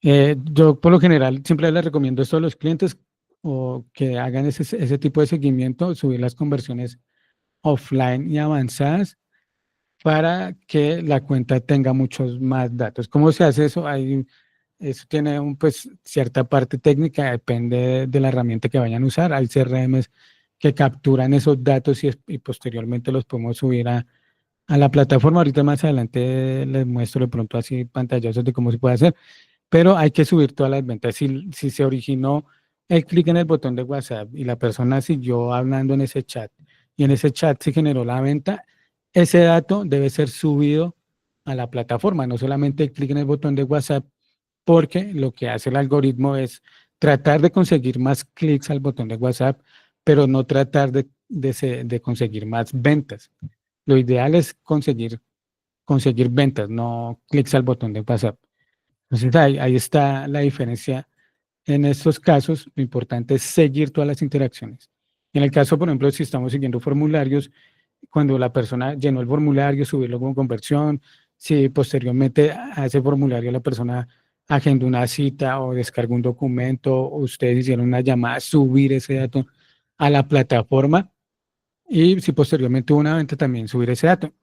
Yo por lo general siempre les recomiendo esto a los clientes o que hagan ese tipo de seguimiento, subir las conversiones offline y avanzadas para que la cuenta tenga muchos más datos. ¿Cómo se hace eso? Eso tiene pues, cierta parte técnica, depende de la herramienta que vayan a usar. Hay CRMs que capturan esos datos y posteriormente los podemos subir a la plataforma. Ahorita más adelante les muestro de pronto así pantallazos de cómo se puede hacer, pero hay que subir todas las ventas. Si se originó el clic en el botón de WhatsApp y la persona siguió hablando en ese chat y en ese chat se generó la venta, ese dato debe ser subido a la plataforma, no solamente el clic en el botón de WhatsApp, porque lo que hace el algoritmo es tratar de conseguir más clics al botón de WhatsApp, pero no tratar de conseguir más ventas. Lo ideal es conseguir ventas, no clics al botón de WhatsApp. Entonces ahí está la diferencia. En estos casos, lo importante es seguir todas las interacciones. En el caso, por ejemplo, si estamos siguiendo formularios, cuando la persona llenó el formulario, subirlo con conversión, si posteriormente a ese formulario la persona agendó una cita o descargó un documento, o ustedes hicieron una llamada, subir ese dato a la plataforma y si posteriormente hubo una venta, también subir ese dato.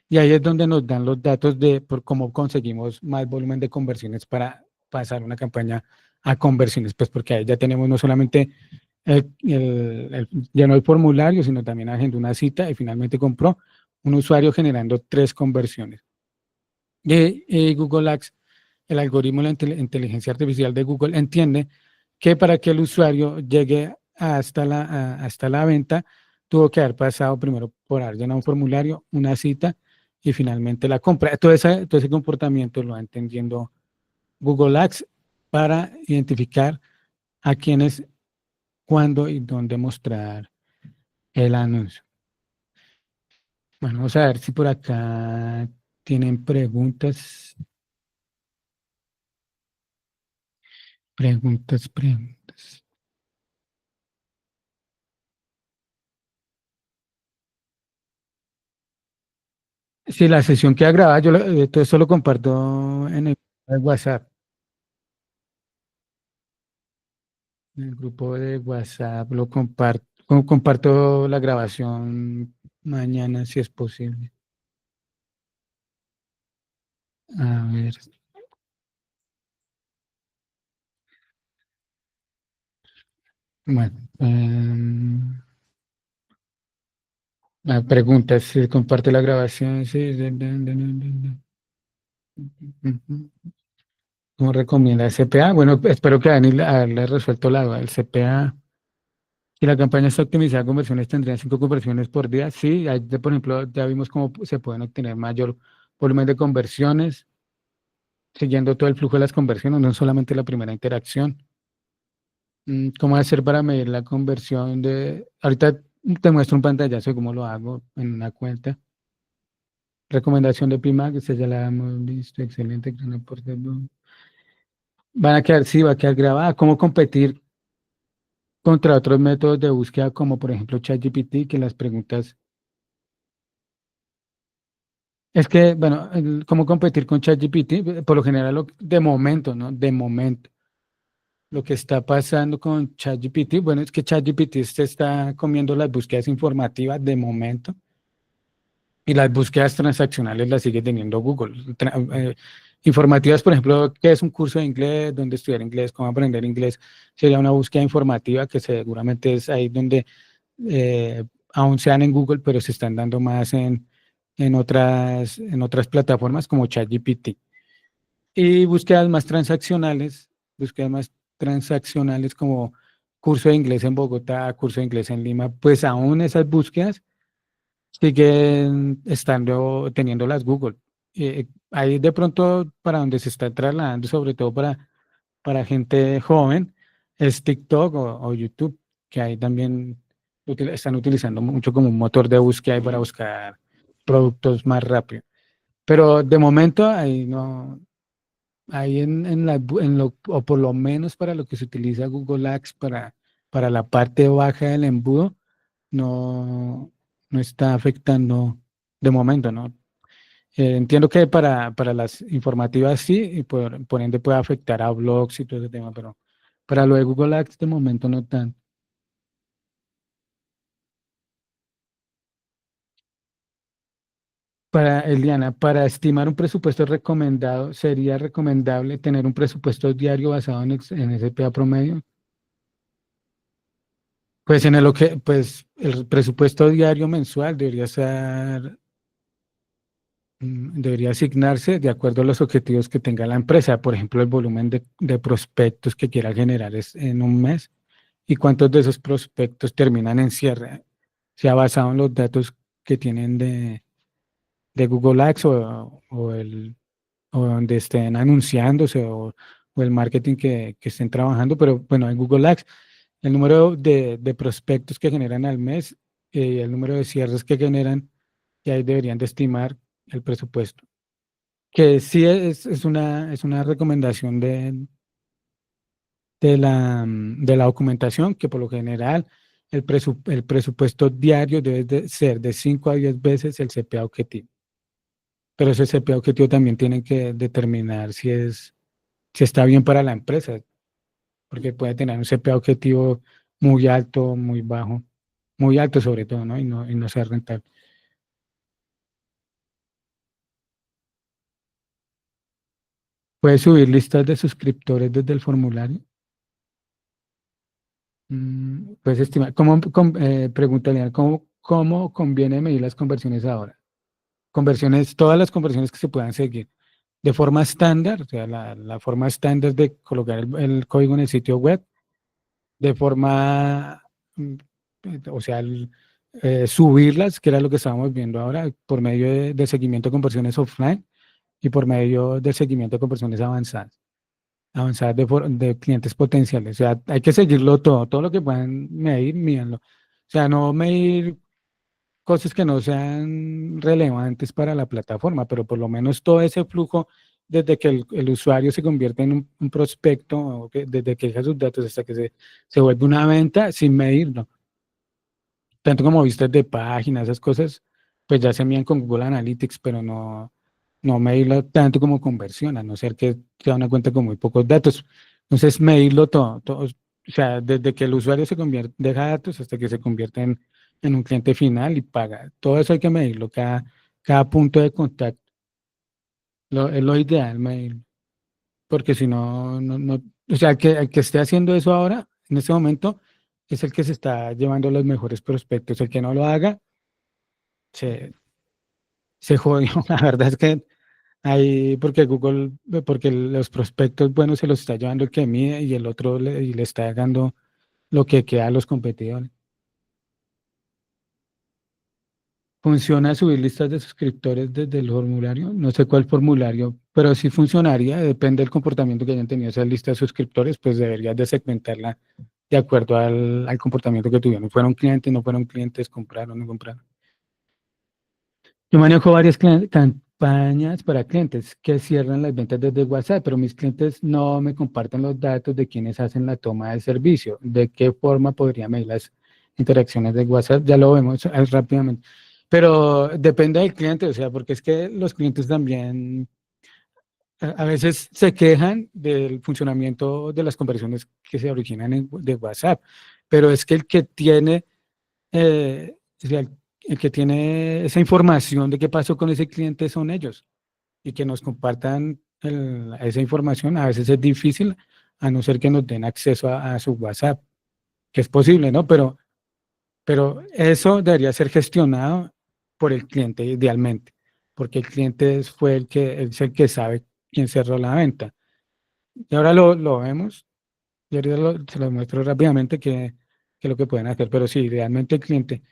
Y ahí es donde nos dan los datos de por cómo conseguimos más volumen de conversiones para pasar una campaña a conversiones, pues porque ahí ya tenemos no solamente llenó el formulario, sino también agendó una cita y finalmente compró un usuario generando 3 conversiones. Y Google Ads, el algoritmo de la inteligencia artificial de Google entiende que para que el usuario llegue hasta la venta, tuvo que haber pasado primero por haber llenado un formulario, una cita y finalmente la compra. Todo ese comportamiento lo va entendiendo Google Ads para identificar a quiénes, cuándo y dónde mostrar el anuncio. Bueno, vamos a ver si por acá tienen preguntas, preguntas. Si la sesión queda grabada, todo esto lo comparto en el WhatsApp, en el grupo de WhatsApp, lo comparto, comparto la grabación mañana si es posible. A ver, Bueno, pregunta, si comparte la grabación, sí. ¿Cómo recomienda el CPA? Bueno, espero que Dani haberle resuelto la duda. El CPA, si la campaña está optimizada, conversiones tendrían 5 conversiones por día. Sí, por ejemplo, ya vimos cómo se pueden obtener mayor volumen de conversiones, siguiendo todo el flujo de las conversiones, no solamente la primera interacción. ¿Cómo hacer para medir la conversión de... Ahorita te muestro un pantallazo de cómo lo hago en una cuenta. Recomendación de Prima, que usted ya la hemos visto, excelente, gran aporte. Van a quedar, sí, va a quedar grabada. ¿Cómo competir contra otros métodos de búsqueda, como por ejemplo ChatGPT, que las preguntas... Es que, bueno, ¿cómo competir con ChatGPT? Por lo general, de momento, ¿no? De momento. Lo que está pasando con ChatGPT, bueno, es que ChatGPT se está comiendo las búsquedas informativas de momento. Y las búsquedas transaccionales las sigue teniendo Google. Informativas, por ejemplo, ¿qué es un curso de inglés? ¿Dónde estudiar inglés? ¿Cómo aprender inglés? Sería una búsqueda informativa que seguramente es ahí donde aún sean en Google, pero se están dando más en otras plataformas como ChatGPT. Y búsquedas más transaccionales como curso de inglés en Bogotá, curso de inglés en Lima, pues aún esas búsquedas siguen estando, teniendo las Google. Ahí de pronto para donde se está trasladando, sobre todo para gente joven, es TikTok o YouTube, que ahí también están utilizando mucho como un motor de búsqueda y para buscar productos más rápido. Pero de momento ahí no, ahí o por lo menos para lo que se utiliza Google Ads para la parte baja del embudo, no, no está afectando de momento, ¿no? Entiendo que para las informativas sí, y por ende puede afectar a blogs y todo ese tema, pero para lo de Google Ads de momento no tan. Para Eliana, para estimar un presupuesto recomendado, ¿sería recomendable tener un presupuesto diario basado en SPA promedio? Pues pues el presupuesto diario mensual debería asignarse de acuerdo a los objetivos que tenga la empresa. Por ejemplo, el volumen de prospectos que quiera generar en un mes y cuántos de esos prospectos terminan en cierre. Se ha basado en los datos que tienen de Google Ads o donde estén anunciándose o el marketing que estén trabajando. Pero bueno, en Google Ads, el número de prospectos que generan al mes y el número de cierres que generan, y ahí deberían de estimar el presupuesto. Que sí es una recomendación de la documentación, que por lo general el presupuesto diario debe de ser de 5 a 10 veces el CPA objetivo. Pero ese CPA objetivo también tienen que determinar si está bien para la empresa, porque puede tener un CPA objetivo muy alto, muy bajo, muy alto sobre todo, ¿no? Y no ser rentable. Puedes subir listas de suscriptores desde el formulario. Puedes estimar, pregunta Liana, ¿cómo conviene medir las conversiones ahora? Todas las conversiones que se puedan seguir de forma estándar, o sea, la forma estándar de colocar el código en el sitio web, de forma, o sea, subirlas, que era lo que estábamos viendo ahora, por medio de seguimiento de conversiones offline y por medio del seguimiento de conversiones avanzadas de clientes potenciales. O sea, hay que seguirlo todo lo que puedan medir, mírenlo. O sea, no medir cosas que no sean relevantes para la plataforma, pero por lo menos todo ese flujo, desde que el usuario se convierte en un prospecto, desde que deja sus datos hasta que se vuelve una venta, sin medirlo. Tanto como vistas de páginas, esas cosas, pues ya se miden con Google Analytics, pero no medirlo tanto como conversión, a no ser que sea una cuenta con muy pocos datos. Entonces, medirlo todo, o sea, desde que el usuario deja datos hasta que se convierte en un cliente final y paga. Todo eso hay que medirlo, cada punto de contacto. Es lo ideal medirlo, porque si no, o sea, el que esté haciendo eso ahora, en este momento, es el que se está llevando los mejores prospectos. El que no lo haga, se, se jodió. La verdad es que ahí, porque Google, porque los prospectos buenos se los está llevando el que mide y el otro y le está dando lo que queda a los competidores. ¿Funciona subir listas de suscriptores desde el formulario? No sé cuál formulario, pero sí funcionaría, depende del comportamiento que hayan tenido esas listas de suscriptores, pues deberías de segmentarla de acuerdo al comportamiento que tuvieron. ¿Fueron clientes, no fueron clientes, compraron, no compraron? Yo manejo varias campañas para clientes que cierran las ventas desde WhatsApp, pero mis clientes no me comparten los datos de quienes hacen la toma de servicio. ¿De qué forma podría medir las interacciones de WhatsApp? Ya lo vemos rápidamente. Pero depende del cliente, o sea, porque es que los clientes también a veces se quejan del funcionamiento de las conversiones que se originan de WhatsApp, pero es que el que tiene o sea, el que tiene esa información de qué pasó con ese cliente son ellos y que nos compartan esa información a veces es difícil a no ser que nos den acceso a su WhatsApp, que es posible, ¿no? Pero eso debería ser gestionado por el cliente idealmente, porque el cliente fue es el que sabe quién cerró la venta. Y ahora lo vemos, y ahorita se lo muestro rápidamente que lo que pueden hacer, pero sí, idealmente el cliente.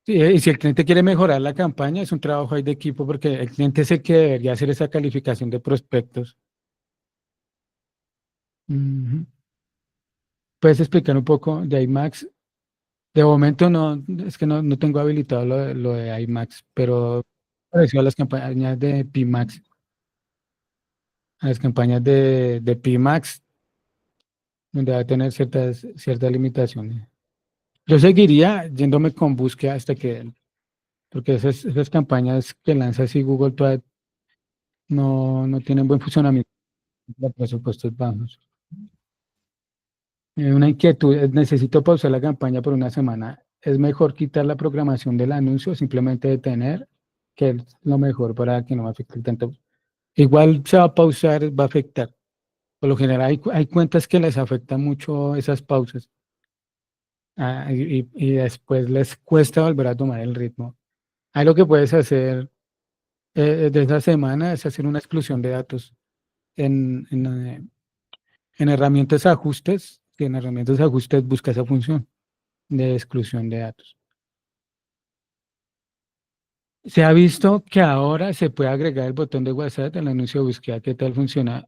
Sí, y si el cliente quiere mejorar la campaña, es un trabajo ahí de equipo porque el cliente es el que debería hacer esa calificación de prospectos. Ujú. ¿Puedes explicar un poco de IMAX? De momento no, es que no tengo habilitado lo de IMAX, pero pareció a las campañas de PMAX, a las campañas de PMAX, donde va a tener ciertas limitaciones. Yo seguiría yéndome con búsqueda hasta que, porque esas campañas que lanza así Google todavía no tienen buen funcionamiento de presupuestos bajos. Una inquietud, necesito pausar la campaña por una semana. ¿Es mejor quitar la programación del anuncio o simplemente detener, que es lo mejor para que no me afecte tanto? Igual se va a pausar, va a afectar. Por lo general hay cuentas que les afecta mucho esas pausas, y después les cuesta volver a tomar el ritmo. Ahí lo que puedes hacer de esa semana es hacer una exclusión de datos en herramientas ajustes, y en herramientas ajustes busca esa función de exclusión de datos. Se ha visto que ahora se puede agregar el botón de WhatsApp al anuncio de búsqueda. ¿Qué tal funciona?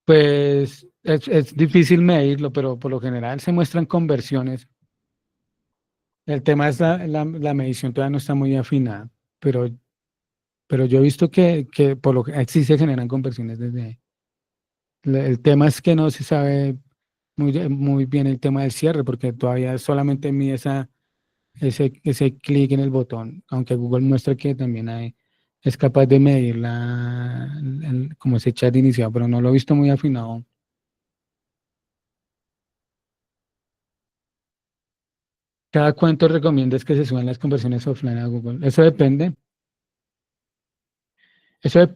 Pues es difícil medirlo, pero por lo general se muestran conversiones. El tema es la medición todavía no está muy afinada, pero, pero yo he visto que por lo que sí se generan conversiones desde ahí. El tema es que no se sabe muy bien el tema del cierre, porque todavía solamente mide ese clic en el botón, aunque Google muestra que también es capaz de medir como ese chat iniciado, pero no lo he visto muy afinado. ¿Cada cuánto recomiendas que se suban las conversiones offline a Google?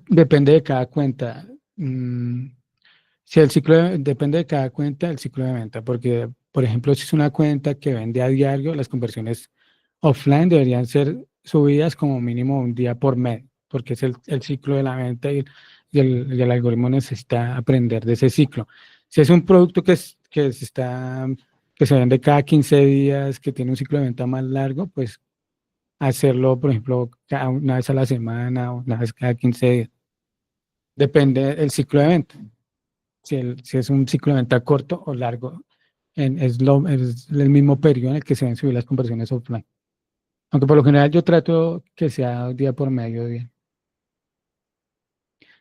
Depende de cada cuenta. Si el depende de cada cuenta el ciclo de venta, porque, por ejemplo, si es una cuenta que vende a diario, las conversiones offline deberían ser subidas como mínimo un día por mes, porque es el ciclo de la venta y el algoritmo necesita aprender de ese ciclo. Si es un producto que se vende cada 15 días, que tiene un ciclo de venta más largo, pues hacerlo, por ejemplo, una vez a la semana o una vez cada 15 días. Depende del ciclo de venta. Si es un ciclo de venta corto o largo, es el mismo periodo en el que se deben subir las conversiones offline. Aunque por lo general yo trato que sea día por medio día.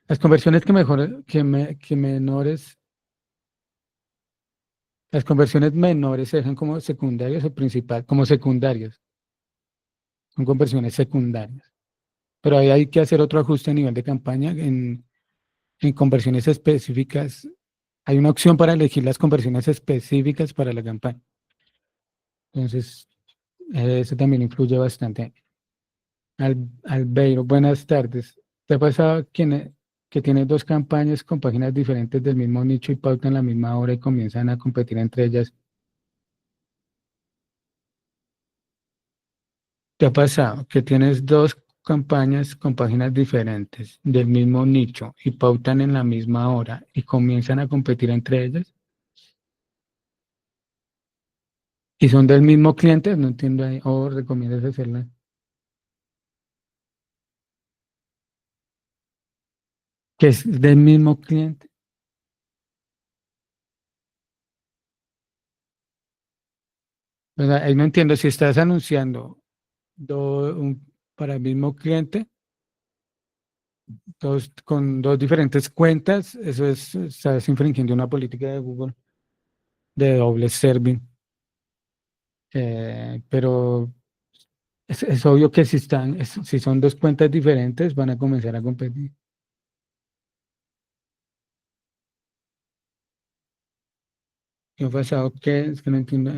Las conversiones las conversiones menores se dejan como secundarias o principal, como secundarias. Son conversiones secundarias. Pero ahí hay que hacer otro ajuste a nivel de campaña en conversiones específicas. Hay una opción para elegir las conversiones específicas para la campaña. Entonces, eso también influye bastante. Albeiro, buenas tardes. ¿Te ha pasado quién es? que tiene dos campañas con páginas diferentes del mismo nicho y pautan la misma hora y comienzan a competir entre ellas. ¿Te ha pasado que tienes dos campañas con páginas diferentes del mismo nicho y pautan en la misma hora y comienzan a competir entre ellas? ¿Y son del mismo cliente? No entiendo ahí. ¿O recomiendas hacerla? Que es del mismo cliente. O sea, ahí no entiendo si estás anunciando para el mismo cliente, con dos diferentes cuentas, eso es, estás infringiendo una política de Google de doble serving. Pero es obvio que si son dos cuentas diferentes, van a comenzar a competir. ¿Qué ha pasado? ¿Qué? Es que no entiendo.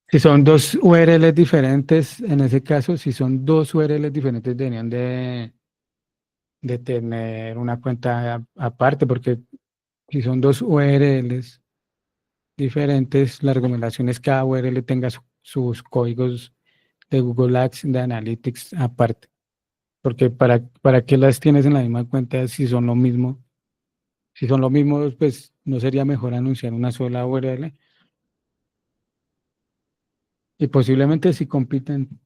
Si son dos URLs diferentes, en ese caso, si son dos URLs diferentes, deberían de tener una cuenta aparte, porque si son dos URLs diferentes, la recomendación es que cada URL tenga sus códigos de Google Ads, de Analytics aparte, porque ¿para qué las tienes en la misma cuenta si son lo mismo? Si son lo mismo, pues no sería mejor anunciar una sola URL y posiblemente si compiten.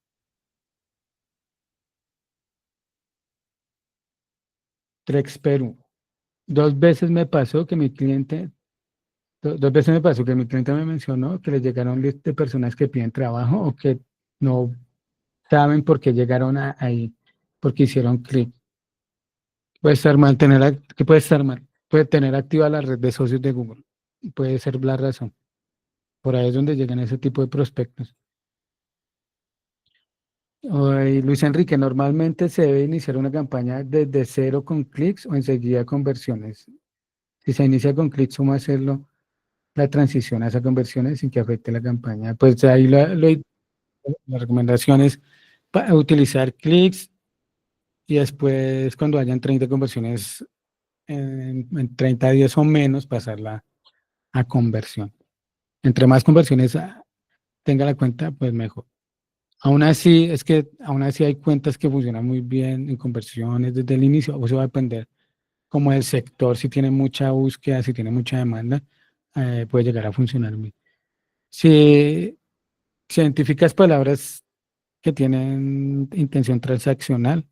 Trex Perú. Dos veces me pasó que mi cliente, dos veces me pasó que mi cliente me mencionó que le llegaron list de personas que piden trabajo o que no saben por qué llegaron ahí, porque hicieron clic. Puede estar mal, ¿qué puede estar mal? Puede tener activa la red de socios de Google. Puede ser la razón. Por ahí es donde llegan ese tipo de prospectos. Oye, Luis Enrique, normalmente se debe iniciar una campaña desde cero con clics o enseguida conversiones. Si se inicia con clics, ¿cómo hacerlo? La transición a esas conversiones sin que afecte la campaña. Pues ahí la recomendación es utilizar clics y después cuando hayan 30 conversiones en 30 días o menos, pasarla a conversión. Entre más conversiones tenga la cuenta, pues mejor. Aún así, es que aún así hay cuentas que funcionan muy bien en conversiones desde el inicio, o eso va a depender como del sector, si tiene mucha búsqueda, si tiene mucha demanda, puede llegar a funcionar bien. Si, si identificas palabras que tienen intención transaccional,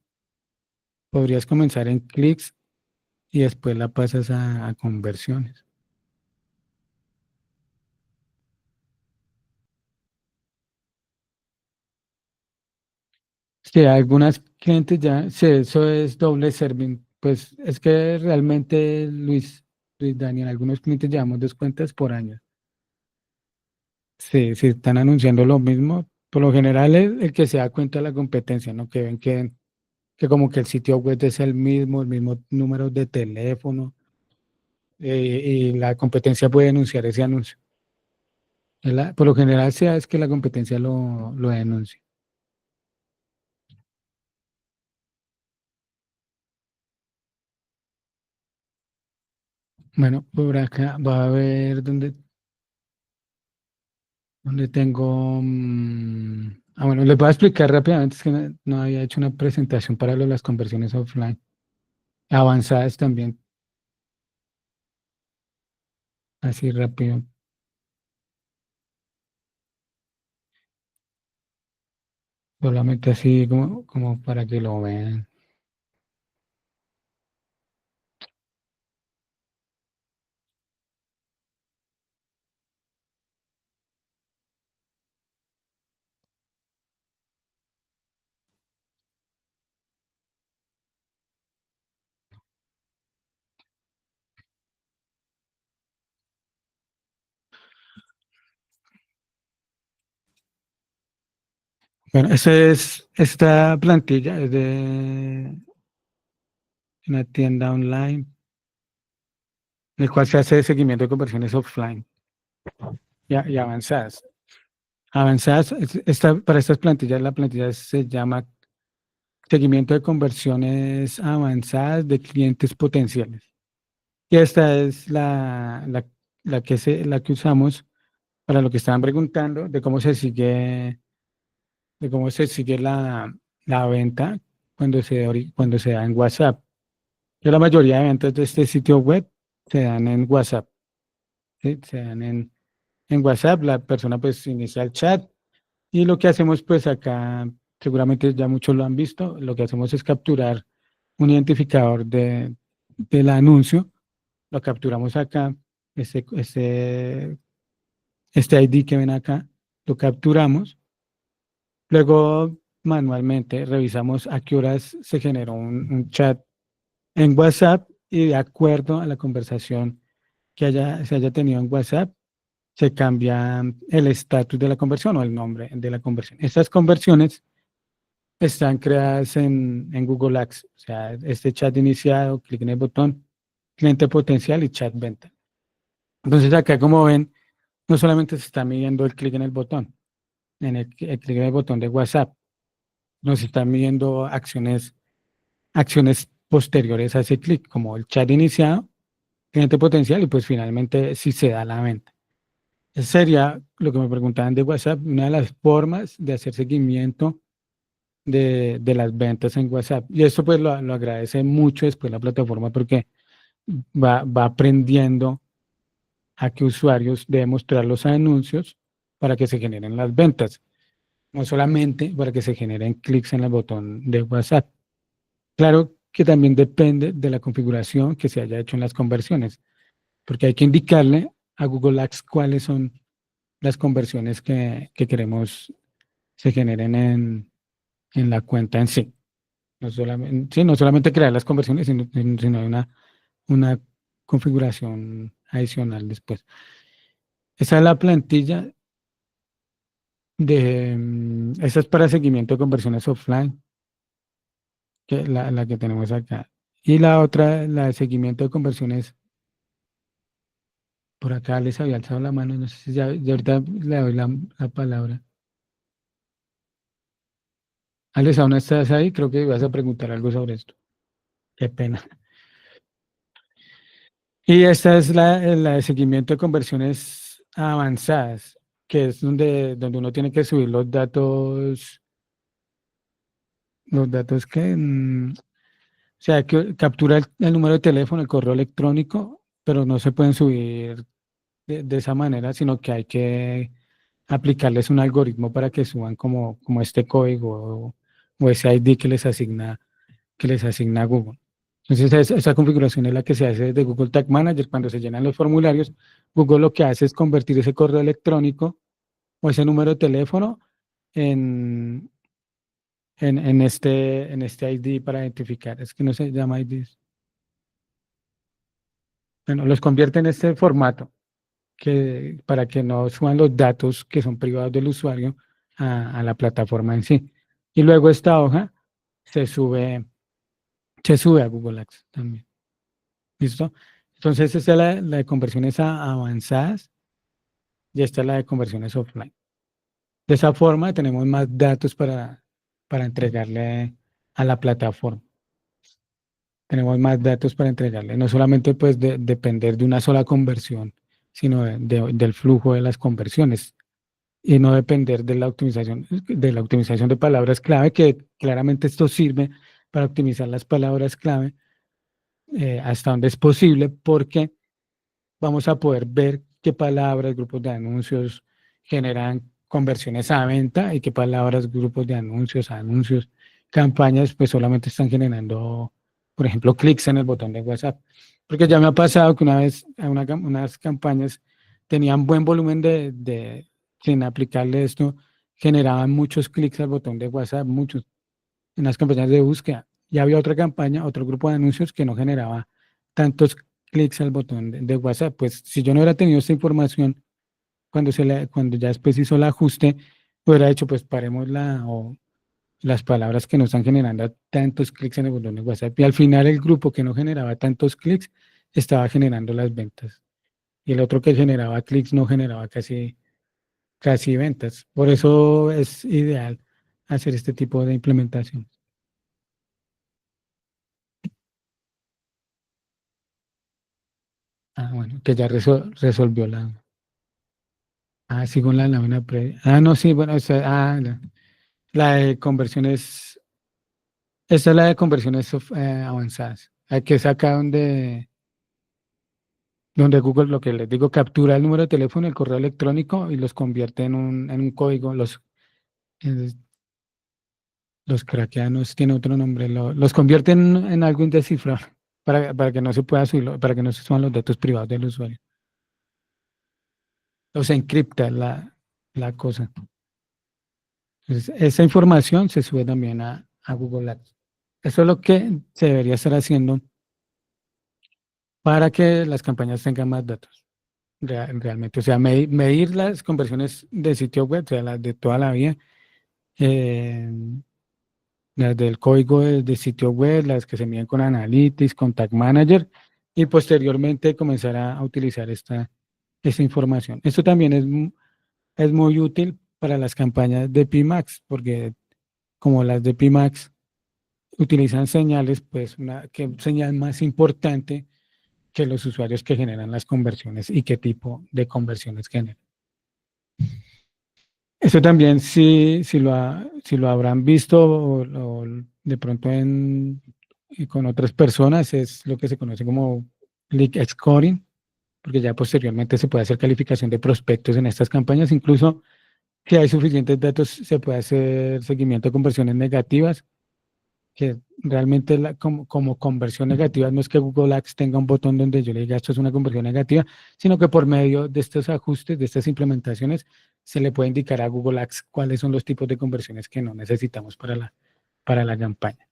podrías comenzar en clics y después la pasas a conversiones. Si algunas clientes ya, si eso es doble serving, pues es que realmente, Luis Daniel, algunos clientes llevamos dos cuentas por año. Sí, si están anunciando lo mismo, por lo general el que se da cuenta de la competencia, ¿no? Que ven que como que el sitio web es el mismo número de teléfono, y la competencia puede denunciar ese anuncio. Por lo general sea es que la competencia lo denuncia. Bueno, por acá va a ver dónde tengo. Bueno, les voy a explicar rápidamente, es que no había hecho una presentación para las conversiones offline. Avanzadas también, así rápido. Solamente así como para que lo vean. Bueno, esta plantilla es de una tienda online, en el cual se hace seguimiento de conversiones offline. y avanzadas. Avanzadas, para estas plantillas, la plantilla se llama seguimiento de conversiones avanzadas de clientes potenciales. Y esta es la que usamos para lo que estaban preguntando de cómo se sigue la venta cuando se da en WhatsApp. Que la mayoría de ventas de este sitio web se dan en WhatsApp. ¿Sí? Se dan en WhatsApp, la persona pues inicia el chat y lo que hacemos pues acá, seguramente ya muchos lo han visto, lo que hacemos es capturar un identificador del anuncio, lo capturamos acá, este ID que ven acá, lo capturamos, luego manualmente revisamos a qué horas se generó un chat en WhatsApp y de acuerdo a la conversación que se haya tenido en WhatsApp, se cambia el estatus de la conversión o el nombre de la conversión. Estas conversiones están creadas en Google Ads, o sea, este chat iniciado, clic en el botón, cliente potencial y chat venta. Entonces acá como ven, no solamente se está midiendo el clic en el botón, el clic en el botón de WhatsApp, nos está midiendo acciones posteriores a ese clic, como el chat iniciado, cliente potencial y pues finalmente si se da la venta. Esa sería lo que me preguntaban de WhatsApp, una de las formas de hacer seguimiento de las ventas en WhatsApp. Y esto pues lo agradece mucho después la plataforma porque va aprendiendo a qué usuarios deben mostrar los anuncios para que se generen las ventas, no solamente para que se generen clics en el botón de WhatsApp. Claro que también depende de la configuración que se haya hecho en las conversiones, porque hay que indicarle a Google Ads cuáles son las conversiones que queremos se generen en la cuenta en sí. No solamente crear las conversiones, sino una configuración adicional después. Esa es la plantilla esa es para seguimiento de conversiones offline, que la que tenemos acá. Y la otra, la de seguimiento de conversiones, por acá les había alzado la mano, no sé si ya ahorita le doy la palabra. Alex, ¿aún estás ahí? Creo que ibas a preguntar algo sobre esto. Qué pena. Y esta es la de seguimiento de conversiones avanzadas, que es donde uno tiene que subir los datos que, o sea, que captura el número de teléfono, el correo electrónico, pero no se pueden subir de esa manera, sino que hay que aplicarles un algoritmo para que suban como este código o ese ID que les asigna Google. Entonces, esa configuración es la que se hace desde Google Tag Manager. Cuando se llenan los formularios, Google lo que hace es convertir ese correo electrónico o ese número de teléfono en, en este ID para identificar. Es que no se llama ID. Bueno, los convierte en este formato para que no suban los datos que son privados del usuario a la plataforma en sí. Y luego esta hoja se sube, se sube a Google Ads también. ¿Listo? Entonces, esta es la de conversiones avanzadas y esta es la de conversiones offline. De esa forma, tenemos más datos para entregarle a la plataforma. Tenemos más datos para entregarle, no solamente pues depender de una sola conversión, sino del flujo de las conversiones y no depender de la optimización de palabras clave, que claramente esto sirve para optimizar las palabras clave hasta donde es posible, porque vamos a poder ver qué palabras, grupos de anuncios generan conversiones a venta y qué palabras, grupos de anuncios, campañas, pues solamente están generando, por ejemplo, clics en el botón de WhatsApp. Porque ya me ha pasado que una vez unas campañas tenían buen volumen sin aplicarle esto, generaban muchos clics al botón de WhatsApp, muchos, en las campañas de búsqueda. Y había otra campaña, otro grupo de anuncios que no generaba tantos clics al botón de WhatsApp. Pues si yo no hubiera tenido esta información cuando ya después hizo el ajuste, hubiera hecho pues paremos o las palabras que no están generando tantos clics en el botón de WhatsApp. Y al final el grupo que no generaba tantos clics estaba generando las ventas y el otro que generaba clics no generaba casi ventas. Por eso es ideal hacer este tipo de implementación. Ah, bueno, que ya resolvió la. Ah, sigo en la lámina previa. Ah, no, sí, bueno, la de conversiones, esta es la de conversiones avanzadas. Aquí es acá donde Google, lo que les digo, captura el número de teléfono, el correo electrónico y los convierte en un código. Eh, los craqueanos tiene otro nombre, los convierte en algo indescifrable para que no se pueda subir, para que no se suban los datos privados del usuario. Los encripta la cosa. Entonces, esa información se sube también a Google Ads. Eso es lo que se debería estar haciendo para que las campañas tengan más datos realmente. O sea, medir las conversiones de sitio web, o sea, las de toda la vida, eh, las del código de sitio web, las que se miden con Analytics, con Tag Manager, y posteriormente comenzar a utilizar esta información. Esto también es muy útil para las campañas de PMax, porque como las de PMax utilizan señales, pues qué señal más importante que los usuarios que generan las conversiones y qué tipo de conversiones generan. Eso también si lo habrán visto o de pronto con otras personas, es lo que se conoce como leak scoring, porque ya posteriormente se puede hacer calificación de prospectos en estas campañas. Incluso si hay suficientes datos, se puede hacer seguimiento de conversiones negativas, que realmente como conversión negativa no es que Google Ads tenga un botón donde yo le diga esto es una conversión negativa, sino que por medio de estos ajustes, de estas implementaciones, se le puede indicar a Google Ads cuáles son los tipos de conversiones que no necesitamos para la campaña.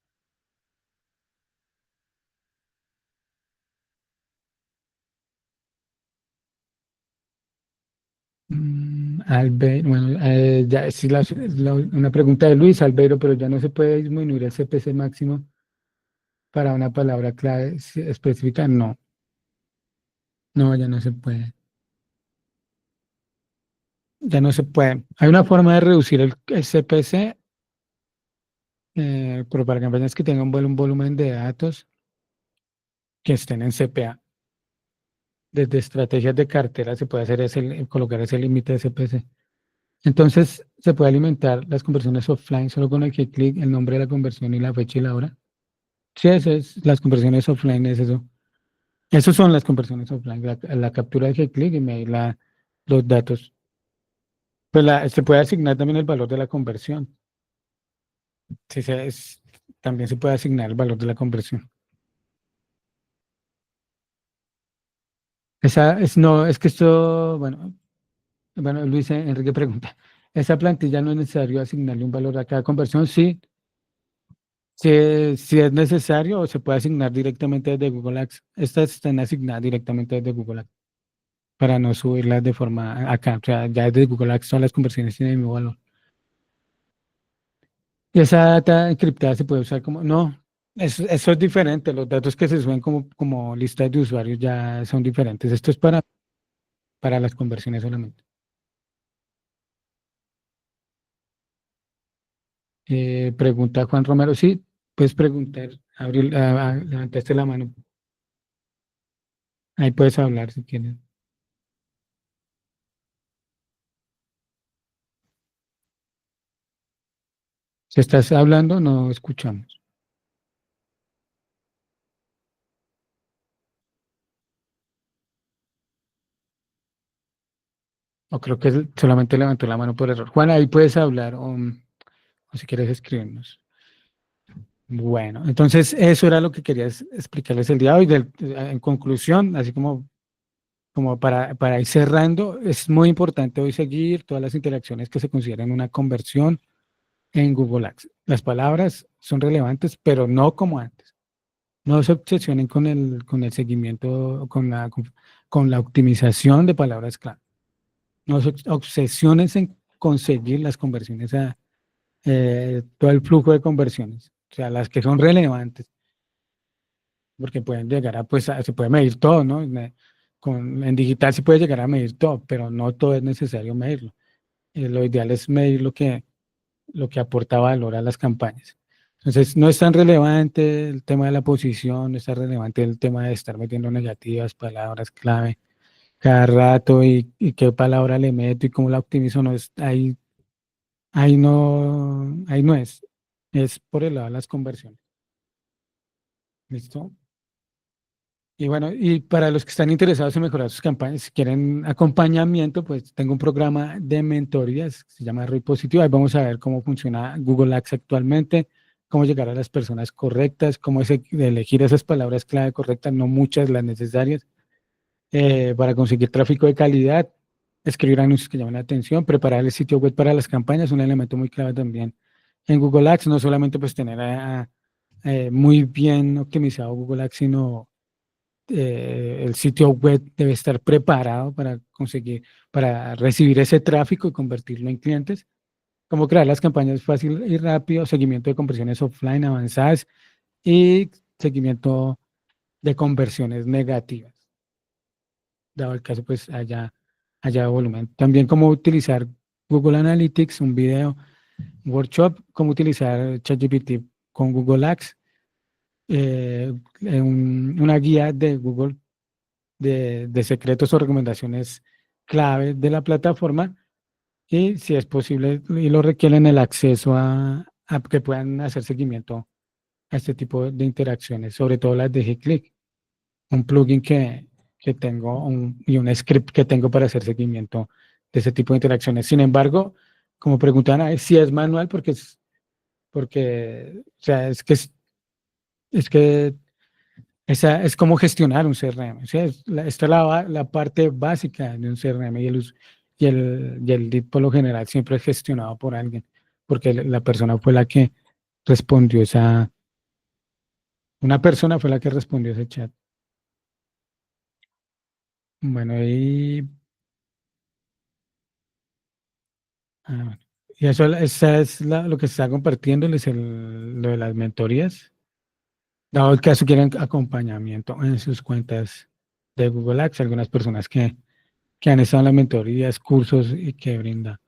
Albeiro, bueno, ya sí, una pregunta de Luis Albeiro, pero ya no se puede disminuir el CPC máximo para una palabra clave específica. No, no, ya no se puede. Ya no se puede. Hay una forma de reducir el CPC, pero para campañas que tengan un volumen de datos que estén en CPA. Desde estrategias de cartera se puede hacer colocar ese límite de CPC. Entonces, se puede alimentar las conversiones offline solo con el que clic, el nombre de la conversión y la fecha y la hora. Sí, las conversiones offline es eso. Esas son las conversiones offline, la captura de que clic y medir los datos. Pues se puede asignar también el valor de la conversión. Sí, también se puede asignar el valor de la conversión. No, es que esto, bueno, Luis Enrique pregunta, ¿esa plantilla no es necesario asignarle un valor a cada conversión? Sí, si es necesario o se puede asignar directamente desde Google Ads. Estas están asignadas directamente desde Google Ads para no subirlas de forma acá. O sea, ya desde Google Ads todas las conversiones tienen el mismo valor. Y esa data encriptada se puede usar como, no, eso es diferente. Los datos que se suben como listas de usuarios ya son diferentes. Esto es para las conversiones solamente. Pregunta Juan Romero, sí, puedes preguntar, Abril, levantaste la mano, ahí puedes hablar si quieres. Si estás hablando, no escuchamos. O creo que solamente levantó la mano por error. Juan, ahí puedes hablar o si quieres escribirnos. Bueno, entonces eso era lo que quería explicarles el día de hoy. En conclusión, así como para ir cerrando, es muy importante hoy seguir todas las interacciones que se consideran una conversión en Google Ads. Las palabras son relevantes, pero no como antes. No se obsesionen con el seguimiento, con la optimización de palabras clave. No se obsesionen en conseguir las conversiones, todo el flujo de conversiones, o sea, las que son relevantes, porque pueden llegar se puede medir todo, ¿no? en digital se puede llegar a medir todo, pero no todo es necesario medirlo. Lo ideal es medir lo que aporta valor a las campañas. Entonces, no es tan relevante el tema de la posición, no es tan relevante el tema de estar metiendo negativas, palabras clave cada rato y qué palabra le meto y cómo la optimizo. No es, ahí no es por el lado de las conversiones. ¿Listo? Y bueno, y para los que están interesados en mejorar sus campañas, si quieren acompañamiento, pues tengo un programa de mentorías, se llama Ruy Positivo. Ahí vamos a ver cómo funciona Google Ads actualmente, cómo llegar a las personas correctas, cómo es elegir esas palabras clave correctas, no muchas, las necesarias, para conseguir tráfico de calidad, escribir anuncios que llamen la atención, preparar el sitio web para las campañas, un elemento muy clave también en Google Ads, no solamente pues tener muy bien optimizado Google Ads, sino el sitio web debe estar preparado para conseguir, para recibir ese tráfico y convertirlo en clientes. Cómo crear las campañas fácil y rápido, seguimiento de conversiones offline avanzadas y seguimiento de conversiones negativas, dado el caso pues haya volumen. También cómo utilizar Google Analytics, un video, workshop, cómo utilizar ChatGPT con Google Ads, una guía de Google de secretos o recomendaciones clave de la plataforma y si es posible y lo requieren el acceso a que puedan hacer seguimiento a este tipo de interacciones, sobre todo las de G-Click, un plugin que tengo y un script que tengo para hacer seguimiento de ese tipo de interacciones. Sin embargo, como preguntan, si es manual porque, o sea, es que esa es cómo gestionar un CRM. ¿Sí? Esta es la parte básica de un CRM y el lead por lo general siempre es gestionado por alguien, porque la persona fue la que respondió una persona fue la que respondió ese chat. Bueno, bueno. Y eso, esa es lo que se está compartiéndoles, lo de las mentorías. Dado el caso quieren acompañamiento en sus cuentas de Google Ads, algunas personas que han estado en las mentorías, cursos y que brinda.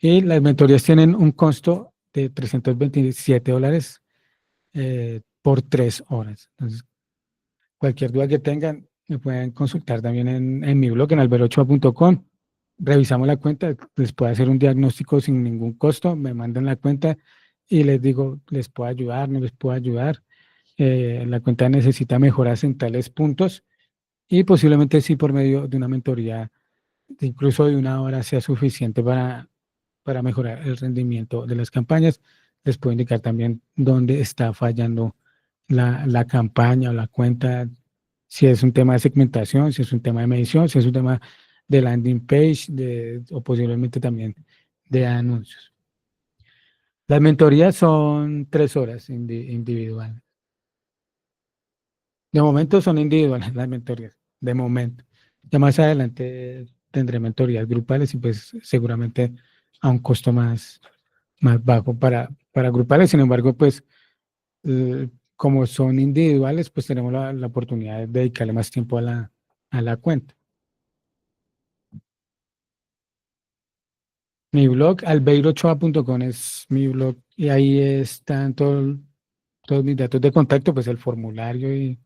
Y las mentorías tienen un costo de $327 por 3 horas. Entonces, cualquier duda que tengan, me pueden consultar también en mi blog, en alberochoa.com. Revisamos la cuenta, les puedo hacer un diagnóstico sin ningún costo, me mandan la cuenta y les digo, les puedo ayudar, no les puedo ayudar. La cuenta necesita mejoras en tales puntos y posiblemente sí por medio de una mentoría, incluso de 1 hora, sea suficiente para mejorar el rendimiento de las campañas. Les puedo indicar también dónde está fallando la campaña o la cuenta, si es un tema de segmentación, si es un tema de medición, si es un tema de landing page o posiblemente también de anuncios. Las mentorías son 3 horas individuales. De momento son individuales las mentorías, de momento. Ya más adelante tendré mentorías grupales y pues seguramente a un costo más bajo para grupales. Sin embargo, pues como son individuales, pues tenemos la oportunidad de dedicarle más tiempo a la cuenta. Mi blog, albeirochoa.com es mi blog y ahí están todos mis datos de contacto, pues el formulario y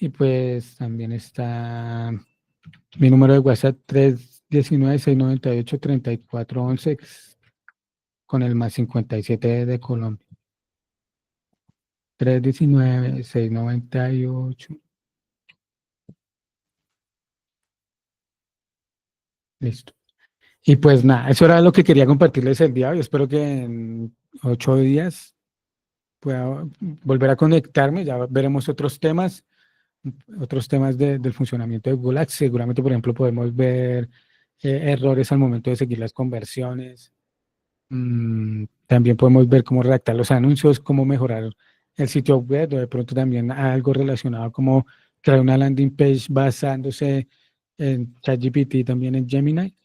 pues también está mi número de WhatsApp 319-698-3411 con el +57 de Colombia. 319-698. Listo. Y pues nada, eso era lo que quería compartirles el día de hoy. Espero que en 8 días pueda volver a conectarme. Ya veremos otros temas del funcionamiento de Google Ads. Seguramente, por ejemplo, podemos ver errores al momento de seguir las conversiones. También podemos ver cómo redactar los anuncios, cómo mejorar el sitio web, o de pronto también algo relacionado como crear una landing page basándose en ChatGPT, también en Gemini.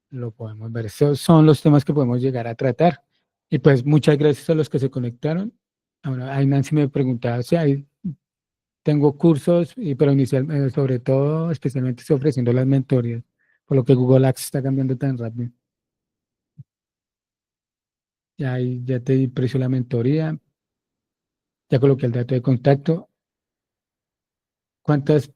Lo podemos ver. Esos son los temas que podemos llegar a tratar. Y pues muchas gracias a los que se conectaron. Ahora, ahí Nancy me preguntaba si tengo cursos, pero sobre todo, especialmente estoy ofreciendo las mentorías, por lo que Google Ads está cambiando tan rápido. Ya, ya te di precio de la mentoría, ya coloqué el dato de contacto. ¿Cuántas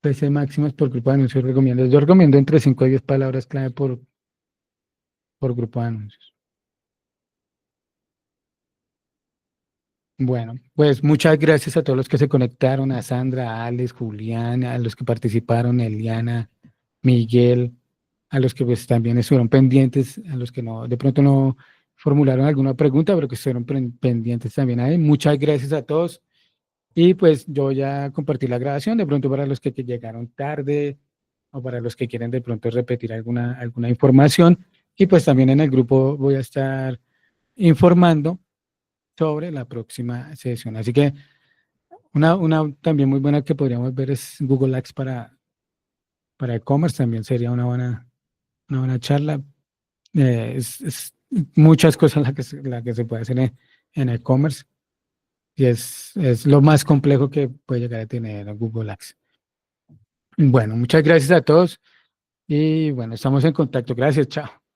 PC máximas por grupo de anuncios recomiendas? Yo recomiendo entre 5 y 10 palabras clave por grupo de anuncios. Bueno, pues muchas gracias a todos los que se conectaron, a Sandra, a Alex, Julián, a los que participaron, Eliana, Miguel, a los que pues también estuvieron pendientes, a los que no, de pronto no formularon alguna pregunta, pero que estuvieron pendientes también ahí. Muchas gracias a todos. Y pues yo ya compartí la grabación, de pronto para los que llegaron tarde o para los que quieren de pronto repetir alguna información. Y pues también en el grupo voy a estar informando sobre la próxima sesión. Así que una también muy buena que podríamos ver es Google Ads para e-commerce, también sería una buena charla. Es muchas cosas la que se puede hacer en e-commerce y es lo más complejo que puede llegar a tener Google Ads. Bueno, muchas gracias a todos y bueno, estamos en contacto. Gracias, chao.